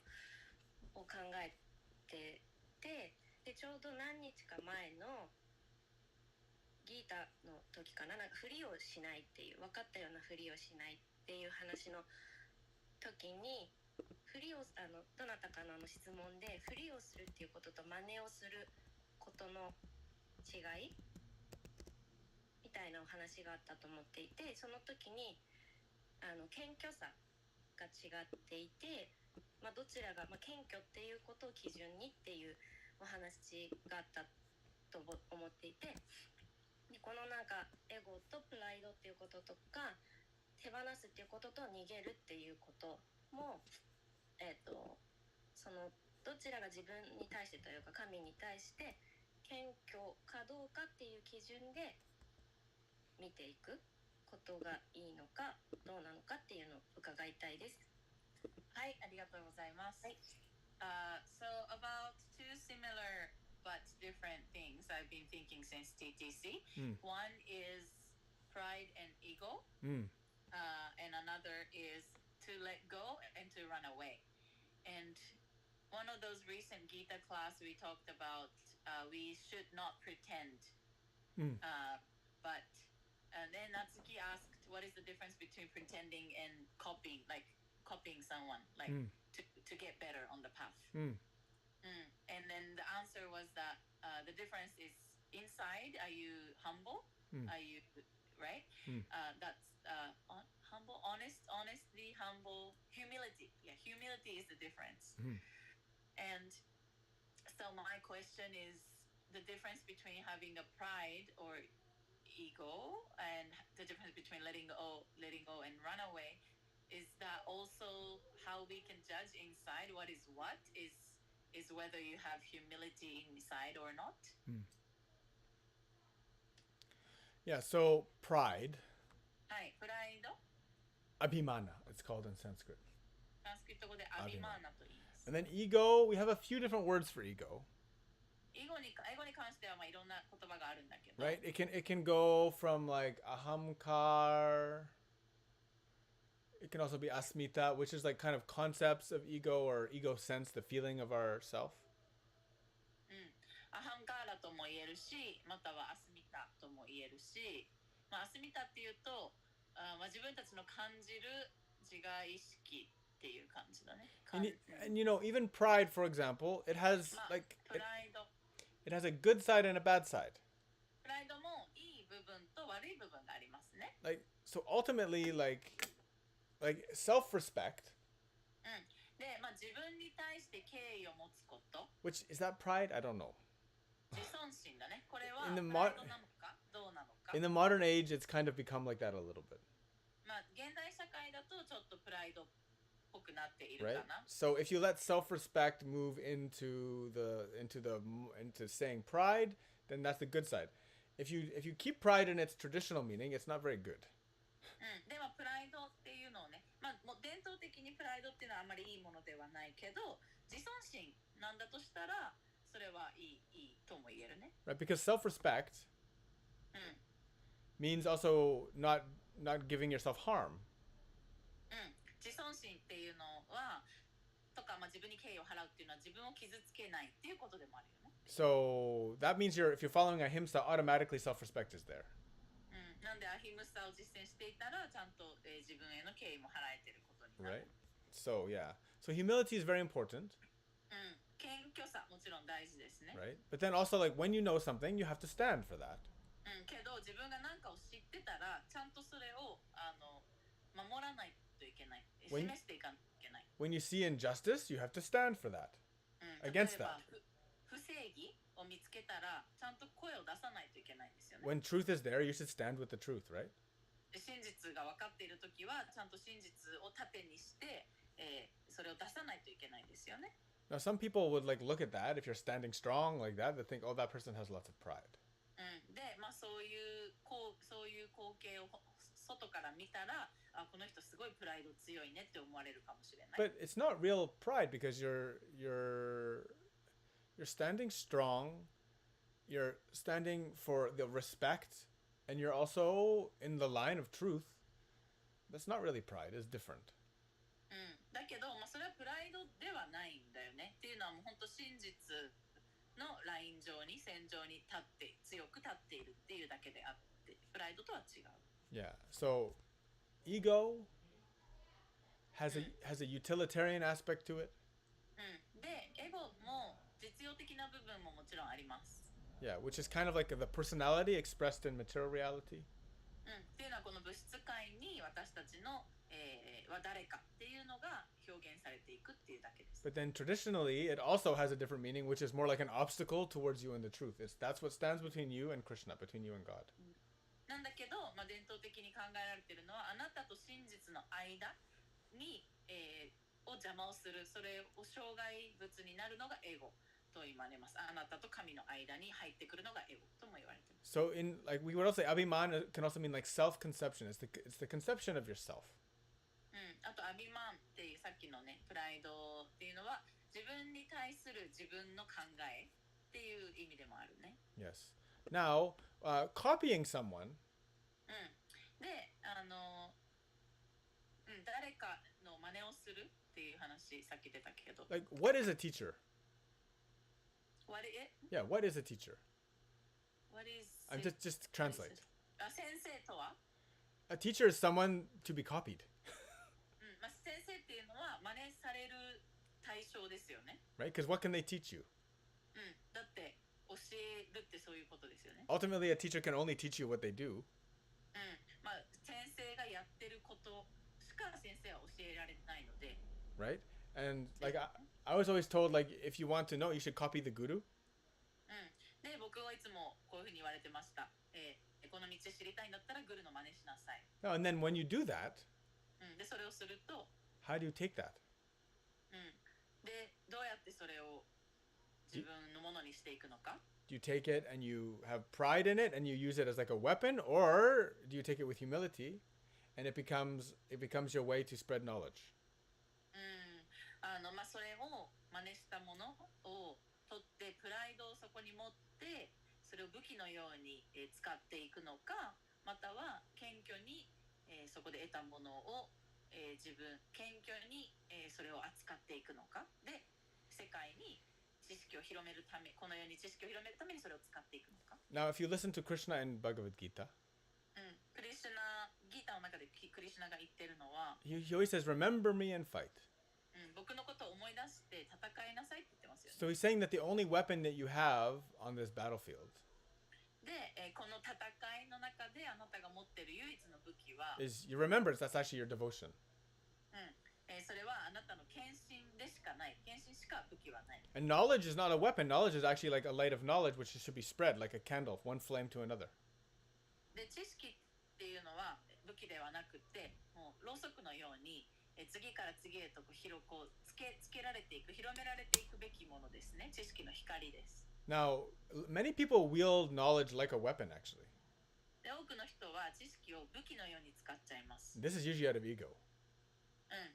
を考えてて、でちょうど何日か前のギータの時かな、なんかふりをしないっていう、分かったようなふりをしないっていう話の時に、ふりをどなたかの質問でふりをするっていうことと真似をすることの違いみたいなお話があったと思っていて、その時に謙虚さが違っていて、どちらが、謙虚っていうことを基準にっていうお話があったと思っていて、でこのなんかエゴとプライドっていうこととか手放すっていうことと逃げるっていうことも、そのどちらが自分に対してというか神に対して謙虚かどうかっていう基準で見ていくことがいいのかどうなのかっていうのを伺いたいです。はい、ありがとうございます。はい。So about two similar but different things I've been thinking since TTC. One is pride and ego, and another is to let go and to run away. And one of those recent Gita class we talked about, we should not pretend. But and then Natsuki asked, what is the difference between pretending and copying, like copying someone, like to get better on the path? And then the answer was that the difference is inside. Are you humble? Are you right? That's humble, honestly, humble, humility. Yeah, humility is the difference. And so my question is the difference between having a pride or ego and the difference between letting go and run away. Is that also how we can judge inside what is whether you have humility inside or not? Yeah, so pride. はい、プライド。Abhimana, it's called in Sanskrit. サンスクリット語でアビマーナと言います。And then ego, we have a few different words for ego. 英語に関してはまあいろんな言葉があるんだけど。Right? It can go from like ahamkar. It can also be asmita, which is like kind of concepts of ego or ego sense, the feeling of ourself. アハンカーラとも言えるし、またはアスミタとも言えるし、アスミタっていうと、自分たちの感じる自我意識っていう感じだね。And you know, even pride, for example, it has like プライド。it has a good side and a bad side. プライドもいい部分と悪い部分がありますね。Like so, ultimately, like self-respect. で、自分に対して敬意を持つこと。Which is that pride? I don't know. 自尊心だね。これは In the プライドなのかどうなのか。In the modern age, it's kind of become like that a little bit. 現代社会だとちょっとプライドっぽくなっているかな。Right? So if you let self-respect move into saying pride, then that's the good side. If you keep pride in its traditional meaning, it's not very good. でもプライドっていうのをね、もう伝統的にプライドっていうのはあんまりいいものではないけど、自尊心なんだとしたらそれはいいとも言えるね。Right? Because self-respect means also not giving yourself harm. 自尊心っていうのはとか、自分に敬意を払うっていうのは自分を傷つけないっていうことでもあるよね。So that means if you're following ahimsa, automatically self-respect is there. なんでアヒムサを実践していたらちゃんと、自分への敬意も払えてることになる。Right? So yeah. So humility is very important. 謙虚さもちろん大事ですね。Right? But then also like when you know something, you have to stand for that. けど自分が何かを知ってたらちゃんとそれを守らないといけない。示していかないといけない。When you see injustice, you have to stand for that. Against that. 不正義を見つけたらちゃんと声を出さないといけないんですよね。When truth is there, you should stand with the truth, right? 真実が分かっているときはちゃんと真実を盾にして、それを出さないといけないですよね。Now some people would like look at that if you're standing strong like that, they think, oh, that person has lots of pride. で、そういう光景を外から見たらこの人すごいプライド強いねって思われるかもしれない。 But it's not real pride because you're standing strong, you're standing for the respect, and you're also in the line of truth. That's not really pride. It's different. だけど、それはプライドではないんだよね。っていうのはもう本当真実のライン上に線上に立って強く立っているっていうだけであってプライドとは違う。Yeah. So ego has a utilitarian aspect to it. で、エゴも実用的な部分ももちろんあります。Yeah, which is kind of like the personality expressed in material reality. っていうのはこの物質界に私たちの、誰かっていうのが表現されていくっていうだけです。But then traditionally, it also has a different meaning, which is more like an obstacle towards you and the truth. That's what stands between you and Krishna, between you and God. なんだけど、伝統的に考えられているのはあなたと真実の間に、を邪魔をする、それを障害物になるのがエゴと言われます。あなたと神の間に入ってくるのがエゴとも言われています。So in like we would also say abhiman can also mean like self-conception. It's the conception of yourself. あとアビマンっていうさっきのねプライドっていうのは自分に対する自分の考えっていう意味でもあるね。Yes. Now, copying someone. で、誰かの真似をするっていう話さっき出たけど。Like, what is a teacher? What is? Yeah, what is a teacher? What is? I'm just translate. 先生とは? A teacher is someone to be copied. 先生っていうのは真似される対象ですよね。Right? Because what can they teach you? だって教えるってそういうことですよね。Ultimately, a teacher can only teach you what they do. 先生がやってることしか先生は教えられないので。Right? And like I was always told like if you want to know, you should copy the guru. で、僕はいつもこういうふうに言われてました。この道を知りたいんだったらグルの真似しなさい。Now, and then when you do that, で、それをすると、how do you take that? で、どうやってそれを自分のものにしていくのか? Do you take it and you have pride in it and you use it as like a weapon, or do you take it with humility and it becomes your way to spread knowledge? それを真似したものを取ってプライドをそこに持ってそれを武器のように使っていくのか、または謙虚にそこで得たものを自分謙虚にそれを扱っていくのかで世界に知識を広めるためこのように知識を広めるためにそれを使っていくのか。 Now, if you listen to Krishna in Bhagavad Gita, クリシュナギータの中でクリシュナが言ってるのは he always says, "Remember me and fight." 僕のことを思い出して戦いなさいって言ってますよね。 So he's saying that the only weapon that you have on this battlefield で、この戦いの中であなたが持っている唯一の武器は is your remembrance. That's actually your devotion. それはあなたの献身でしかない。献身しか武器はない。 And knowledge is not a weapon. Knowledge is actually like a light of knowledge, which should be spread like a candle, one flame to another. で、知識っていうのは武器ではなくて、もうろうそくのように次から次へと広くつけられていく、広められていくべきものですね。知識の光です。Now, many people wield knowledge like a weapon, actually. で、多くの人は知識を武器のように使っちゃいます。This is usually out of ego.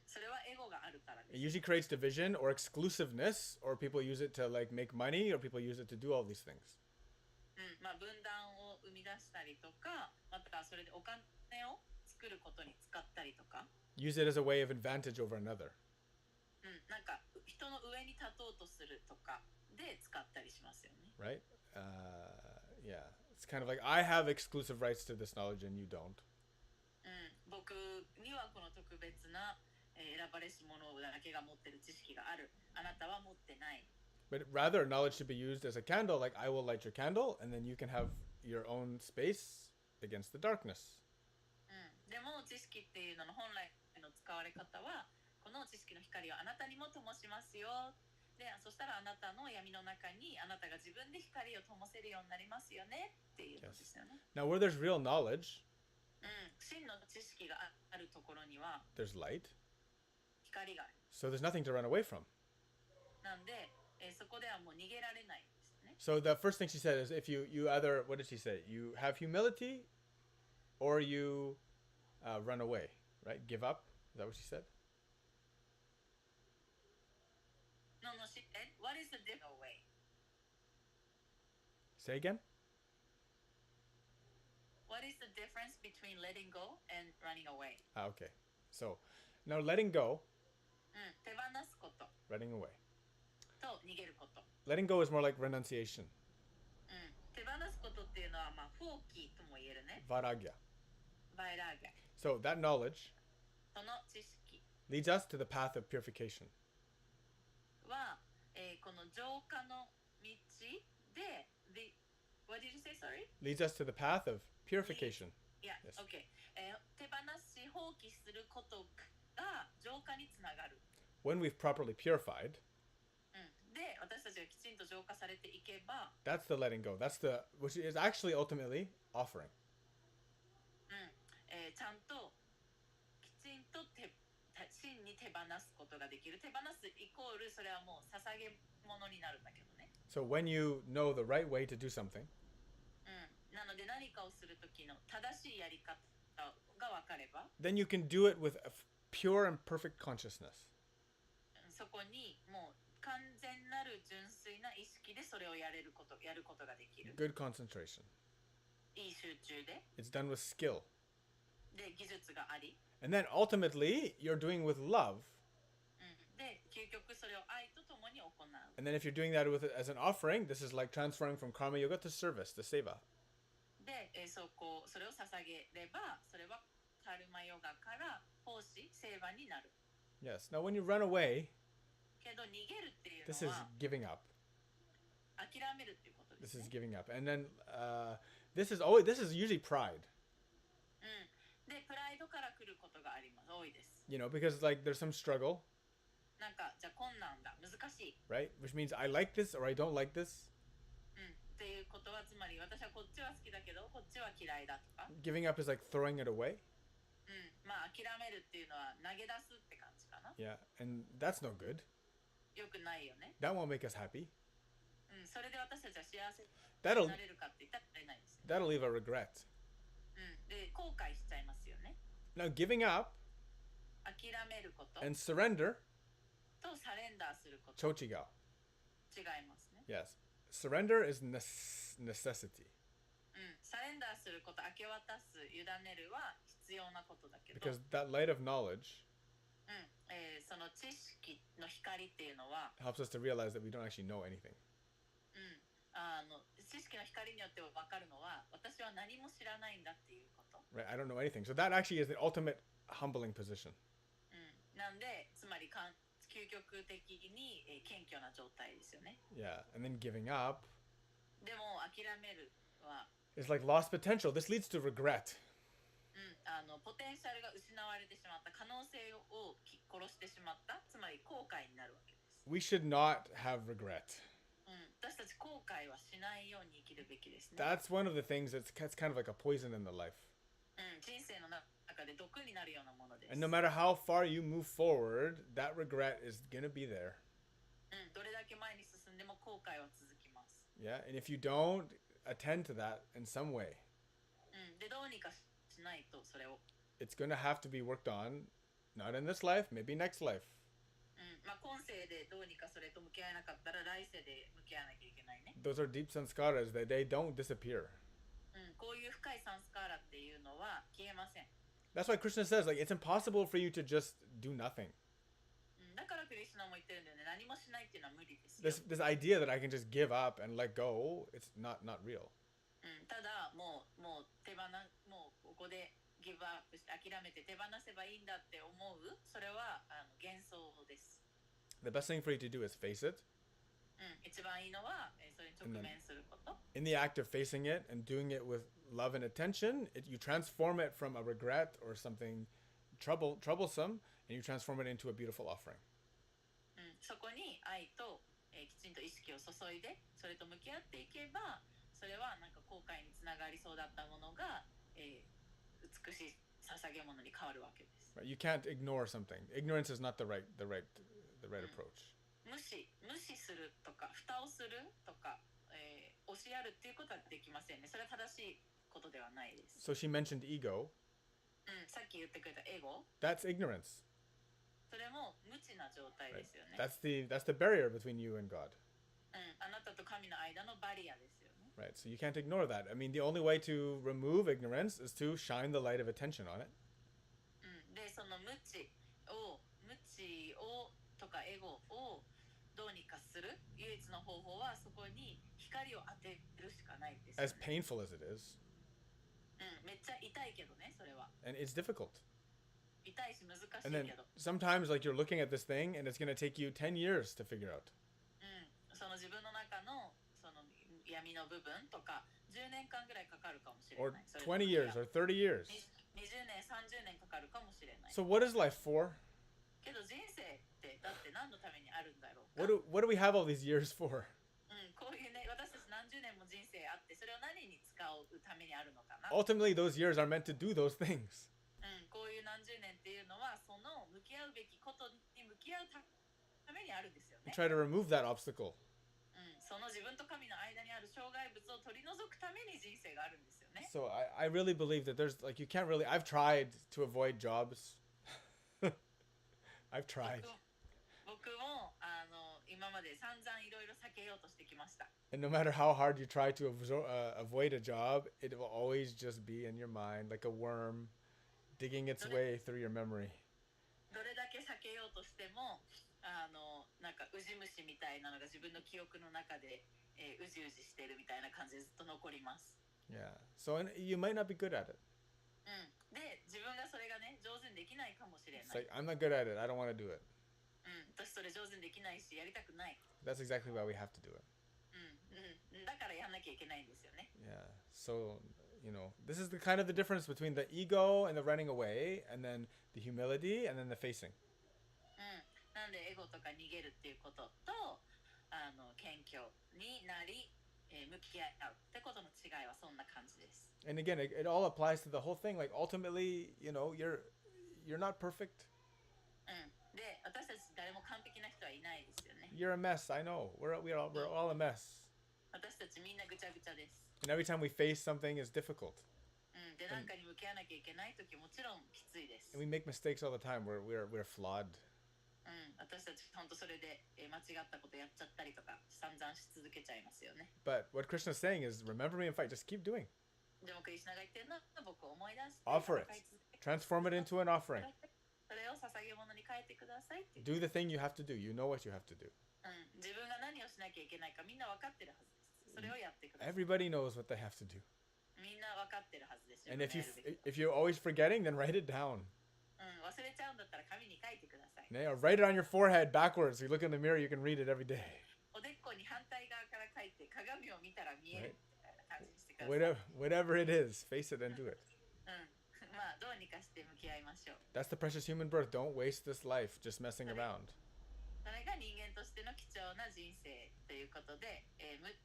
それはエゴがあるからです。It usually creates division or exclusiveness, or people use it to like make money, or people use it to do all these things. 分断を生み出したりとか、またそれでお金を作ることに使ったりとか。Use it as a way of advantage over another. なんか人の上に立とうとするとかで使ったりしますよね。Right? Yeah. It's kind of like I have exclusive rights to this knowledge and you don't. 僕にはこの特別な選ばれし者だけが持ってる知識がある。あなたは持ってない。But rather, knowledge should be used as a candle. Like I will light your candle, and then you can have your own space against the darkness. でも知識っていうのの本来の使われ方は、この知識の光をあなたにも灯しますよ。で、そしたらあなたの闇の中にあなたが自分で光を灯せるようになりますよねっていうことですよね。Now, where there's real knowledge, 真の知識があるところには there's light. 光がある。So there's nothing to run away from. なんで、そこではもう逃げられないんですね。So the first thing she said is if you either, what did she say? You have humility or you run away, right? Give up. Is that what she said? No, she said, what is the difference away? Say again? What is the difference between letting go and running away? Okay. So, now letting go. 手放すこと。Running away. と逃げること。Letting go is more like renunciation. 手放すことっていうのは放棄とも言えるね。Vairagya. Vairagya. So that knowledge その知識 leads us to the path of purification. は、この浄化の道で、what did you say, sorry? Leads us to the path of purification. Yeah, Yes. okay. 手放し放棄することが浄化につながる。When we've properly purified, で、私たちがきちんと浄化されていけば、that's the letting go. That's the which is actually ultimately offering. ちゃんときちんと真に手放すことができる。手放すイコールそれはもう捧げ物になるんだけどね。So when you know the right way to do something, なので何かをするときの正しいやり方が分かれば、then you can do it with a pure and perfect consciousness. そこにもう完全なる純粋な意識でそれをやることができる。Good concentration. いい集中で。It's done with skill. で、技術があり。And then ultimately, you're doing with love. で、究極それを愛とともに行う。And then if you're doing that with as an offering, this is like transferring from karma yoga to service, to seva. で、それを捧げれば、それはカルマヨガから奉仕、聖和になる。Yes. Now when you run away, けど逃げるっていう this の is は giving up. 諦めるっていうことで This す is ね。giving up. And then this is usually pride. で、プライドから来ることがあります。多いです。You know, because like there's some struggle, なんか、じゃあ困難だ、難しい。right? Which means I like this or I don't like this. っていうことは、つまり私はこっちは好きだけど、こっちは嫌いだとか。Giving up is like throwing it away. まあ諦めるっていうのは投げ出すって感じかな。Yeah, and that's no good. よくないよね。That won't make us happy. それで私たちは幸せに That'll なれるかって言ったらなれないですよ。that'll leave a regret. で、後悔しちゃいますよね。Now giving up 諦めること and surrender, とサレンダーすること chochiga. 違いますね。Yes. Surrender is necessity. サレンダーすること、明け渡す、委ねるは必要なことだけど、 Because that light of knowledge その知識の光っていうのは、 helps us to realize that we don't actually know anything. 知識の光によって分かるのは、私は何も知らないんだっていうこと。Right? I don't know anything. So that actually is the ultimate humbling position. なんで、つまり究極的に謙虚な状態ですよね。Yeah. And then giving up でも諦めるは、is like lost potential. This leads to regret. ポテンシャルが失われてしまった、可能性を殺してしまった、つまり後悔になるわけです。We should not have regret. 私たち後悔はしないように生きるべきですね。That's one of the things that's kind of like a poison in the life. 人生の中で毒になるようなものです。And no matter how far you move forward, that regret is going to be there. どれだけ前に進んでも後悔は続きます。Yeah. And if you don't attend to that in some way, で、どうにかしないとそれを。it's going to have to be worked on, not in this life, maybe next life. 今世でどうにかそれと向き合えなかったら来世で向き合わなきゃいけないね。Those are deep sanskaras. They don't disappear. こういう深いサンスカーラっていうのは消えません。That's why Krishna says, like, it's impossible for you to just do nothing. だからクリスナも言ってるんだよね。何もしないっていうのは無理ですよ。This idea that I can just give up and let go, it's not real. ただもうもうここでギブアップして諦めて手放せばいいんだって思う、それは幻想です。The best thing for you to do is face it. 一番いいのはそれに直面すること。In the act of facing it and doing it with love and attention, you transform it from a regret or something troublesome, and you transform it into a beautiful offering. そこに愛と、きちんと意識を注いで、それと向き合っていけば、それはなんか後悔につながりそうだったものが、美しい捧げ物に変わるわけです。Right? You can't ignore something. Ignorance is not the right approach. 無視するとか蓋をするとか、押しやるっていうことはできませんね。それは正しいことではないです。So she mentioned ego. さっき言ってくれたエゴ。That's ignorance. それも無知な状態ですよね。That's the barrier between you and God. あなたと神の間のバリアですよね。Right. So you can't ignore that. I mean, the only way to remove ignorance is to shine the light of attention on it. で、その無知をとかエゴをどうにかする唯一の方法はそこに光を当てるしかないですよね。As painful as it is. めっちゃ痛いけどね、それは。And it's difficult. 痛いし難しい And then けど。sometimes like you're looking at this thing and it's going to take you 10 years to figure out. その自分の中のその闇の部分とか10年間ぐらいかかるかもしれない。Or 20 years or 30 years. 20年、30年かかるかもしれない。So what is life for? けど人生ってだって何のためにあるんだろうか。What do we have all these years for? こういうね、私たち何十年も人生あって、それを何に使うためにあるのかな。Ultimately, those years are meant to do those things. こういう何十年っていうのは、その向き合うべきことに向き合うためにあるんですよね。Try to remove that obstacle. その自分と神の間にある障害物を取り除くために人生があるんですよね。So I really believe that there's like you can't really. I've tried to avoid jobs. I've tried. 僕も今まで散々いろいろ避けようとしてきました。And no matter how hard you try to avoid a job, it will always just be in your mind like a worm digging its way through your memory. どれだけ避けようとしてもなんかウジ虫みたいなのが自分の記憶の中で、うじうじしてるみたいな感じでずっと残ります。Yeah. So you might not be good at it. で、自分がそれがね、上手にできないかもしれない。It's like I'm not good at it. I don't want to do it. 私それ上手にできないし、やりたくない。That's exactly why we have to do it. だからやんなきゃいけないんですよね。Yeah. So, this is the kind of the difference between the ego and the running away, and then the humility, and then the facing. なんでエゴとか逃げるっていうことと、謙虚になり、向き合うってことの違いはそんな感じです。And again, it all applies to the whole thing. Like ultimately, you're not perfect. で、私たち誰も完璧な人はいないですよね。You're a mess. I know. We're all a mess. 私たちみんなぐちゃぐちゃです。And every time we face something is difficult. で、なんかに向き合わなきゃいけないときもちろんきついです。And we make mistakes all the time. We're flawed. 私たち本当それで間違ったことやっちゃったりとか散々し続けちゃいますよね。But what Krishna's saying is, remember me and fight. Just keep doing. でもクリシュナが言ってるのは僕を思い出して Offer it. Transform it into an offering. それを捧げ物に変えてくださいって。Do the thing you have to do. You know what you have to do. 自分が何をしなきゃいけないかみんな分かってるはずです。それをやってください。Everybody knows what they have to do. みんな分かってるはずです。And if you're always forgetting, then write it down. 忘れちゃうんだったら紙に書いてください。Or write it on your forehead backwards. You look in the mirror, you can read it every day. おでこに反対側から書いて鏡を見たら見えるみたいな感じにしてください。Whatever it is, face it and do it. まあどうにかして向き合いましょう。That's the precious human birth. Don't waste this life just messing around. それが人間としての貴重な人生ということで、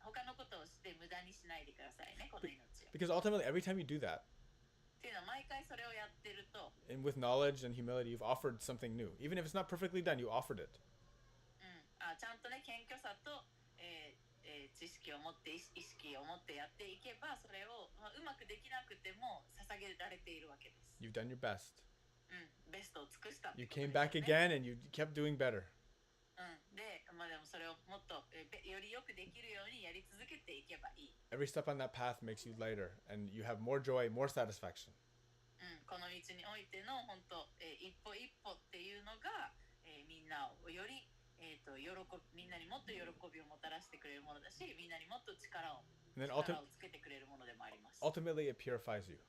他のことをして無駄にしないでくださいね、この命を。Because ultimately, every time you do that, っていうのは毎回それをやってると、and with knowledge and humility, you've offered something new. Even if it's not perfectly done, you offered it. ちゃんとね、謙虚さと、知識を持って意識を持ってやっていけば、それを、うまくできなくても捧げられているわけです。You've done your best. ベストを尽くしたって You ことですよ came ね。 back again and you kept doing better. でもそれをもっと、よりよくできるようにやり続けていけばいい。Every step on that path makes you lighter, and you have more joy, more satisfaction. この道においての本当、一歩一歩っていうのが、みんなをより、みんなにもっと喜びをもたらしてくれるものだし、みんなにもっと力をつけてくれるものでもあります。Ultimately, it purifies you.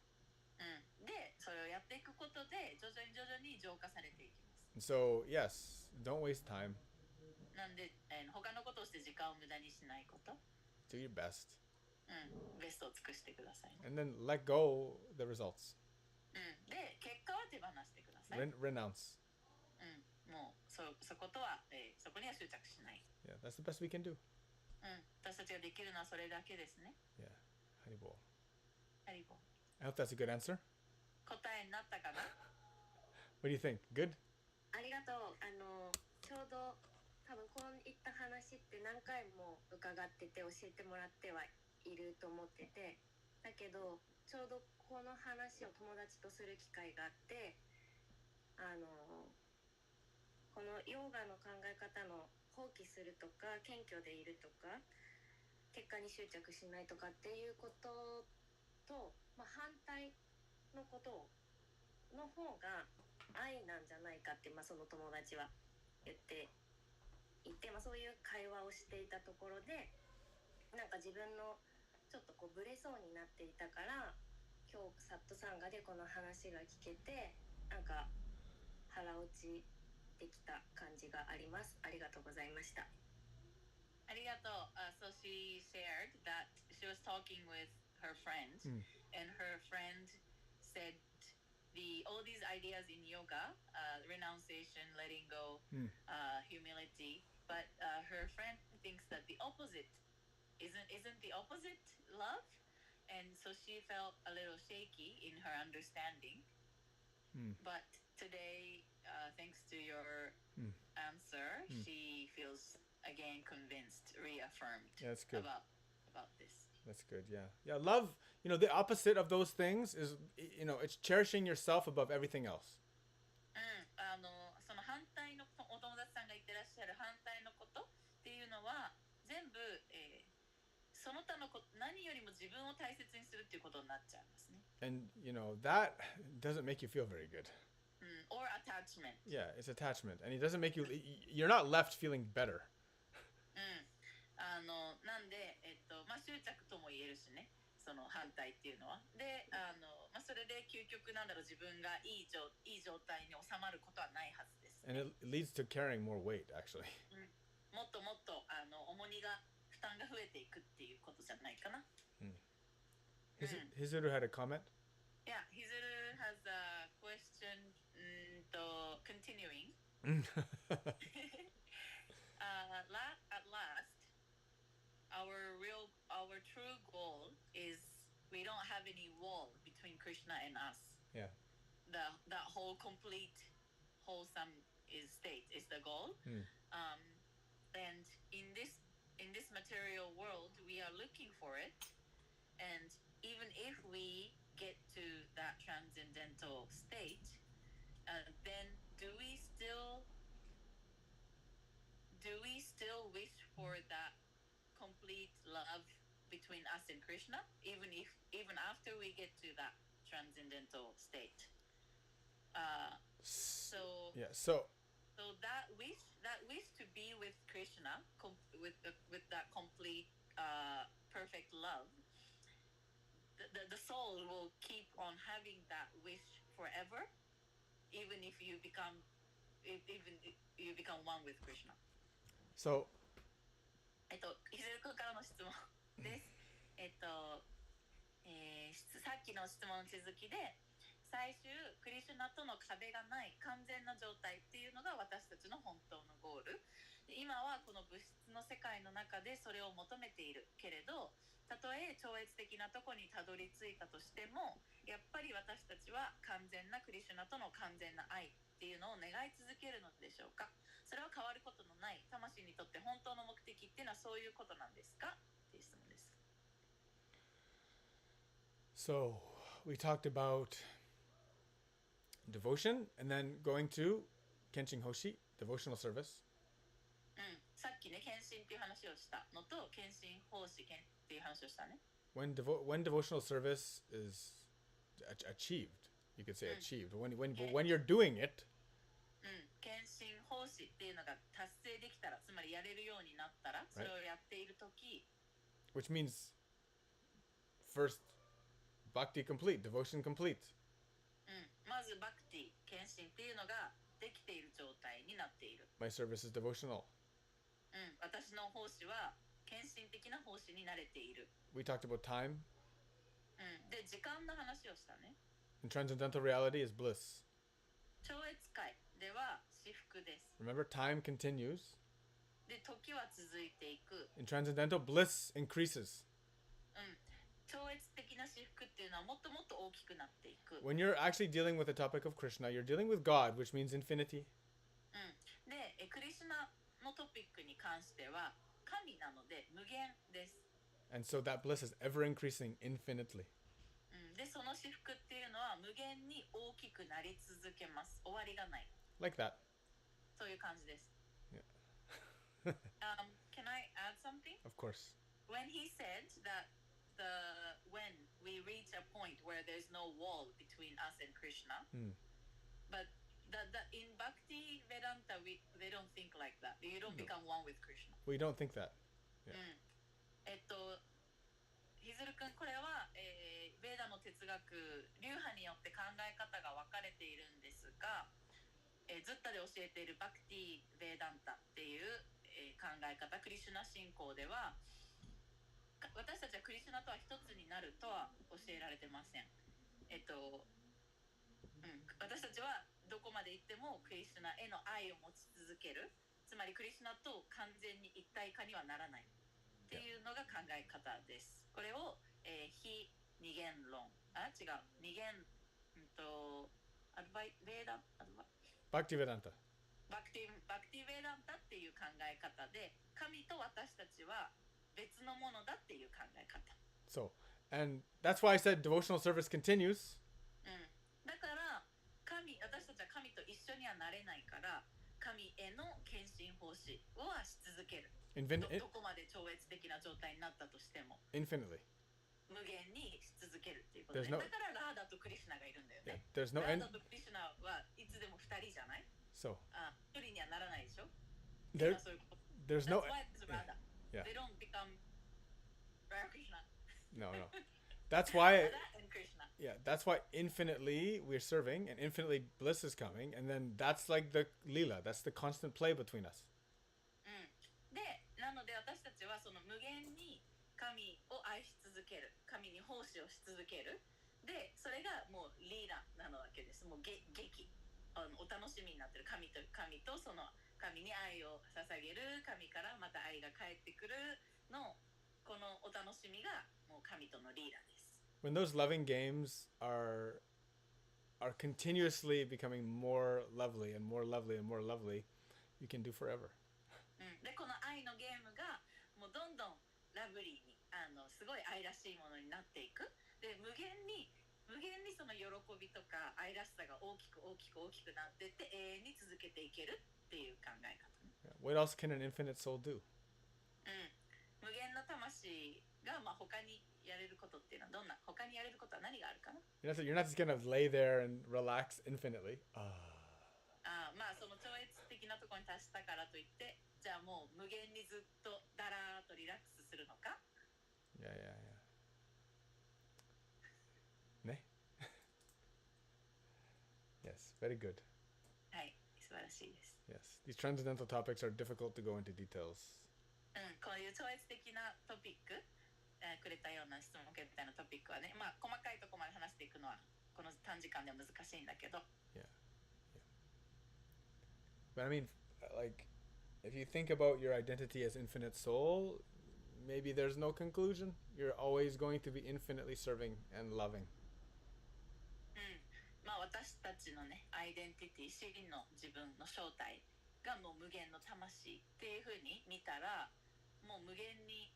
で、それをやっていくことで徐々に浄化されていきます。So, yes, don't waste time. なんで、他のことをして時間を無駄にしないこと。Do your best. ベストを尽くしてください。And then let go the results. で、結果は手放してください。Renounce. もうそことは、そこには執着しない。Yeah, that's the best we can do. 私たちができるのはそれだけですね。Yeah. Haribol. ハリボー。I hope that's a good answer. 答えになったかな？ What do you think? Good? ありがとう。ちょうど多分こういった話って何回も伺ってて教えてもらってはいると思ってて、だけどちょうどこの話を友達とする機会があって、このヨガの考え方の放棄するとか謙虚でいるとか結果に執着しないとかっていうことと、反対のことの方が愛なんじゃないかって、その友達は言っていて、そういう会話をしていたところでなんか自分のちょっとこうブレそうになっていたから今日サットサンガでこの話が聞けてなんか腹落ちできた感じがあります。ありがとうございました。ありがとう。So she shared that she was talking with her friend, and her friend said all these ideas in yoga, renunciation, letting go, humility, but her friend thinks that the opposite isn't the opposite love, and so she felt a little shaky in her understanding. But today, thanks to your answer, she feels again convinced, reaffirmed. Yeah, that's good. About this. That's good. Yeah. Yeah. Love, the opposite of those things is, it's cherishing yourself above everything else. その反対のお友達さんが言ってらっしゃる反対のことっていうのは全部、その他のこと何よりも自分を大切にするっていうことになっちゃいますね。And that doesn't make you feel very good. Or attachment. Yeah, it's attachment, and it doesn't make you. You're not left feeling better. なんで執着とも言えるしね。その反対っていうのはでそれで究極なんだろう自分がいい状態に収まることはないはずです、ね。And it leads to carrying more weight, actually. もっともっと重荷が負担が増えていくっていうことじゃないかな。Hizuru had a comment. Yeah, Hizuru has a question. Continuing. At last. Our true goal is we don't have any wall between Krishna and us. Yeah. That whole complete wholesome state is the goal. And in this material world we are looking for it, and even if we get to that transcendental state, then do we still wish for that complete love between us and Krishna, even after we get to that transcendental state? So that wish to be with Krishna, with that complete perfect love, the soul will keep on having that wish forever, even if you become one with Krishna. So ヒゼル君からの質問です。さっきの質問の続きで最終クリシュナとの壁がない完全な状態っていうのが私たちの本当のゴールで、今はこの物質の世界の中でそれを求めているけれど、たとえ超越的なとこにたどり着いたとしてもやっぱり私たちは完全なクリシュナとの完全な愛っていうのを願い続けるのでしょうか。それは変わることのない魂にとって本当の目的っていうのはそういうことなんですかっていう質問です。So we talked about devotion and then going to Kenshin Hoshi, devotional service. さっきね献身っていう話をしたのと献身奉仕っていう話をしたね。When devotional service is achieved, you could say achieved. When you're doing it. 献身奉仕っていうのが達成できたら、つまりやれるようになったら、それをやっているとき、which means first bhakti complete, devotion complete. まずバクティ、献身っていうのができている状態になっている。My service is devotional. 私の奉仕は献身的な奉仕に慣れている。We talked about time. で、時間の話をしたね。And transcendental reality is bliss. 超越界では至福です。 Remember, time continues. で、時は続いていく。 In transcendental, bliss increases. 超越的な至福っていうのはもっともっと大きくなっていく。 When you're actually dealing with the topic of Krishna, you're dealing with God, which means infinity. で、クリシュナのトピックに関しては神なので無限です。And so that bliss is ever increasing infinitely. で、その至福っていうのは無限に大きくなり続けます。終わりがない。Like that. そういう感じです。Yeah. Can I add something? Of course. When he said that when we reach a point where there's no wall between us and Krishna, but in Bhakti Vedanta they don't think like that. You don't become one with Krishna. We don't think that. Yeah. ひずるくん、これは、ベーダの哲学流派によって考え方が分かれているんですが、ズッタで教えているバクティ・ベーダンタっていう、考え方、クリシュナ信仰では私たちはクリシュナとは一つになるとは教えられてません。私たちはどこまで行ってもクリシュナへの愛を持ち続ける、つまりクリシュナと完全に一体化にはならないっていうのが考え方です。これを、非二元論、違う、二元、バクティベダンタ。バクティベダンタっていう考え方で、神と私たちは別のものだっていう考え方。So, and that's why I said devotional service continues. だから私たちは神と一緒にはなれないから、神への献身奉仕をし続ける。どこまで超越的な状態になったとしても Infinitely. 無限にし続けるっていうことで、だからラーダとクリシュナがいるんだよね。There's no ラーダとクリシュナはいつでも2人じゃない？ So 1人にはならないでしょ。 there's no. That's why it's Radha. Yeah. They don't become Radha Krishna. No. That's why. Radha and Krishna. Yeah, that's why infinitely we're serving and infinitely bliss is coming, and then that's like the lila. That's the constant play between us. で、なので私たちはその無限に神を愛し続ける、神に奉仕をし続ける。で、それがもうリーダーなわけです。もう劇、お楽しみになってる神とその神に愛を捧げる、神からまた愛が返ってくるのこのお楽しみがもう神とのリーダーです。When those loving games are continuously becoming more lovely and more lovely and more lovely, you can do forever. で、この愛のゲームがもうどんどんラブリーにすごい愛らしいものになっていく。で、無限にその喜びとか愛らしさが大きくなっていって永遠に続けていけるっていう考え方、ね。What else can an infinite soul do? 無限の魂が他にやれることっていうのは他にやれることは何があるかな？ You're not just gonna lay there and relax infinitely. その超越的なところに達したからといって、じゃあもう無限にずっとだらーっとリラックスするのか？ Yeah. ね。Yes, very good. はい、素晴らしいです。Yes, these transcendental topics are difficult to go into details. こういう超越的なトピック、くれたような質問みたいなトピックはね、細かいところまで話していくのはこの短時間では難しいんだけど。Yeah. But I mean, like, if you think about your identity as infinite soul, maybe there's no conclusion. You're always going to be infinitely serving and loving. 私たちのね、アイデンティティ、真の自分の正体がもう無限の魂っていう風に見たら、もう無限に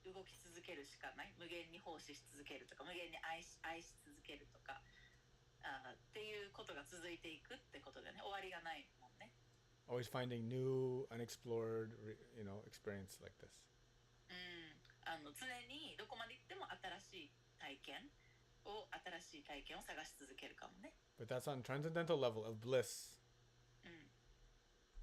動き続けるしかない。無限に奉仕し続けるとか、無限に愛し続けるとか、っていうことが続いていくってことだよね。終わりがないもんね。Always finding new, unexplored, experience like this. 常にどこまで行っても新しい体験を探し続けるかもね。But that's on transcendental level of bliss.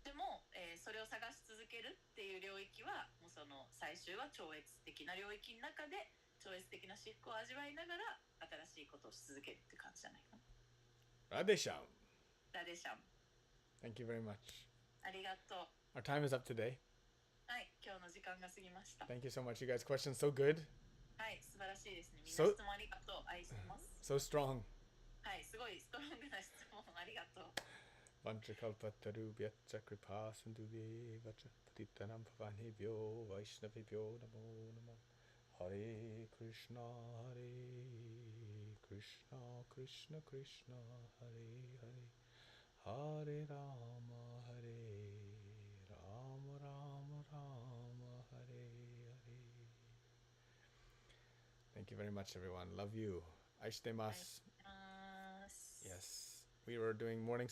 でも、それを探し続けるっていう領域はもうその最終は超越的な領域の中で超越的な至福を味わいながら新しいことをし続けるって感じじゃないかな。ラデシャム。ラデシャム。 Thank you very much. ありがとう。 Our time is up today. はい、今日の時間が過ぎました。 Thank you so much. You guys' questions so good. はい、素晴らしいですね。みんな質問ありがとう。愛してます。So strong. はい、すごいストロングな質問ありがとう。Vanchakalpatarubyatcha kripa sindhuvevacha patitanam pavanebhyo vaishnavebhyo namo namo. Hare Krishna Krishna Krishna Hare Hare. Hare Rama Rama Rama Hare Hare. very much, everyone. Love you. 愛してます. Yes. We were doing morning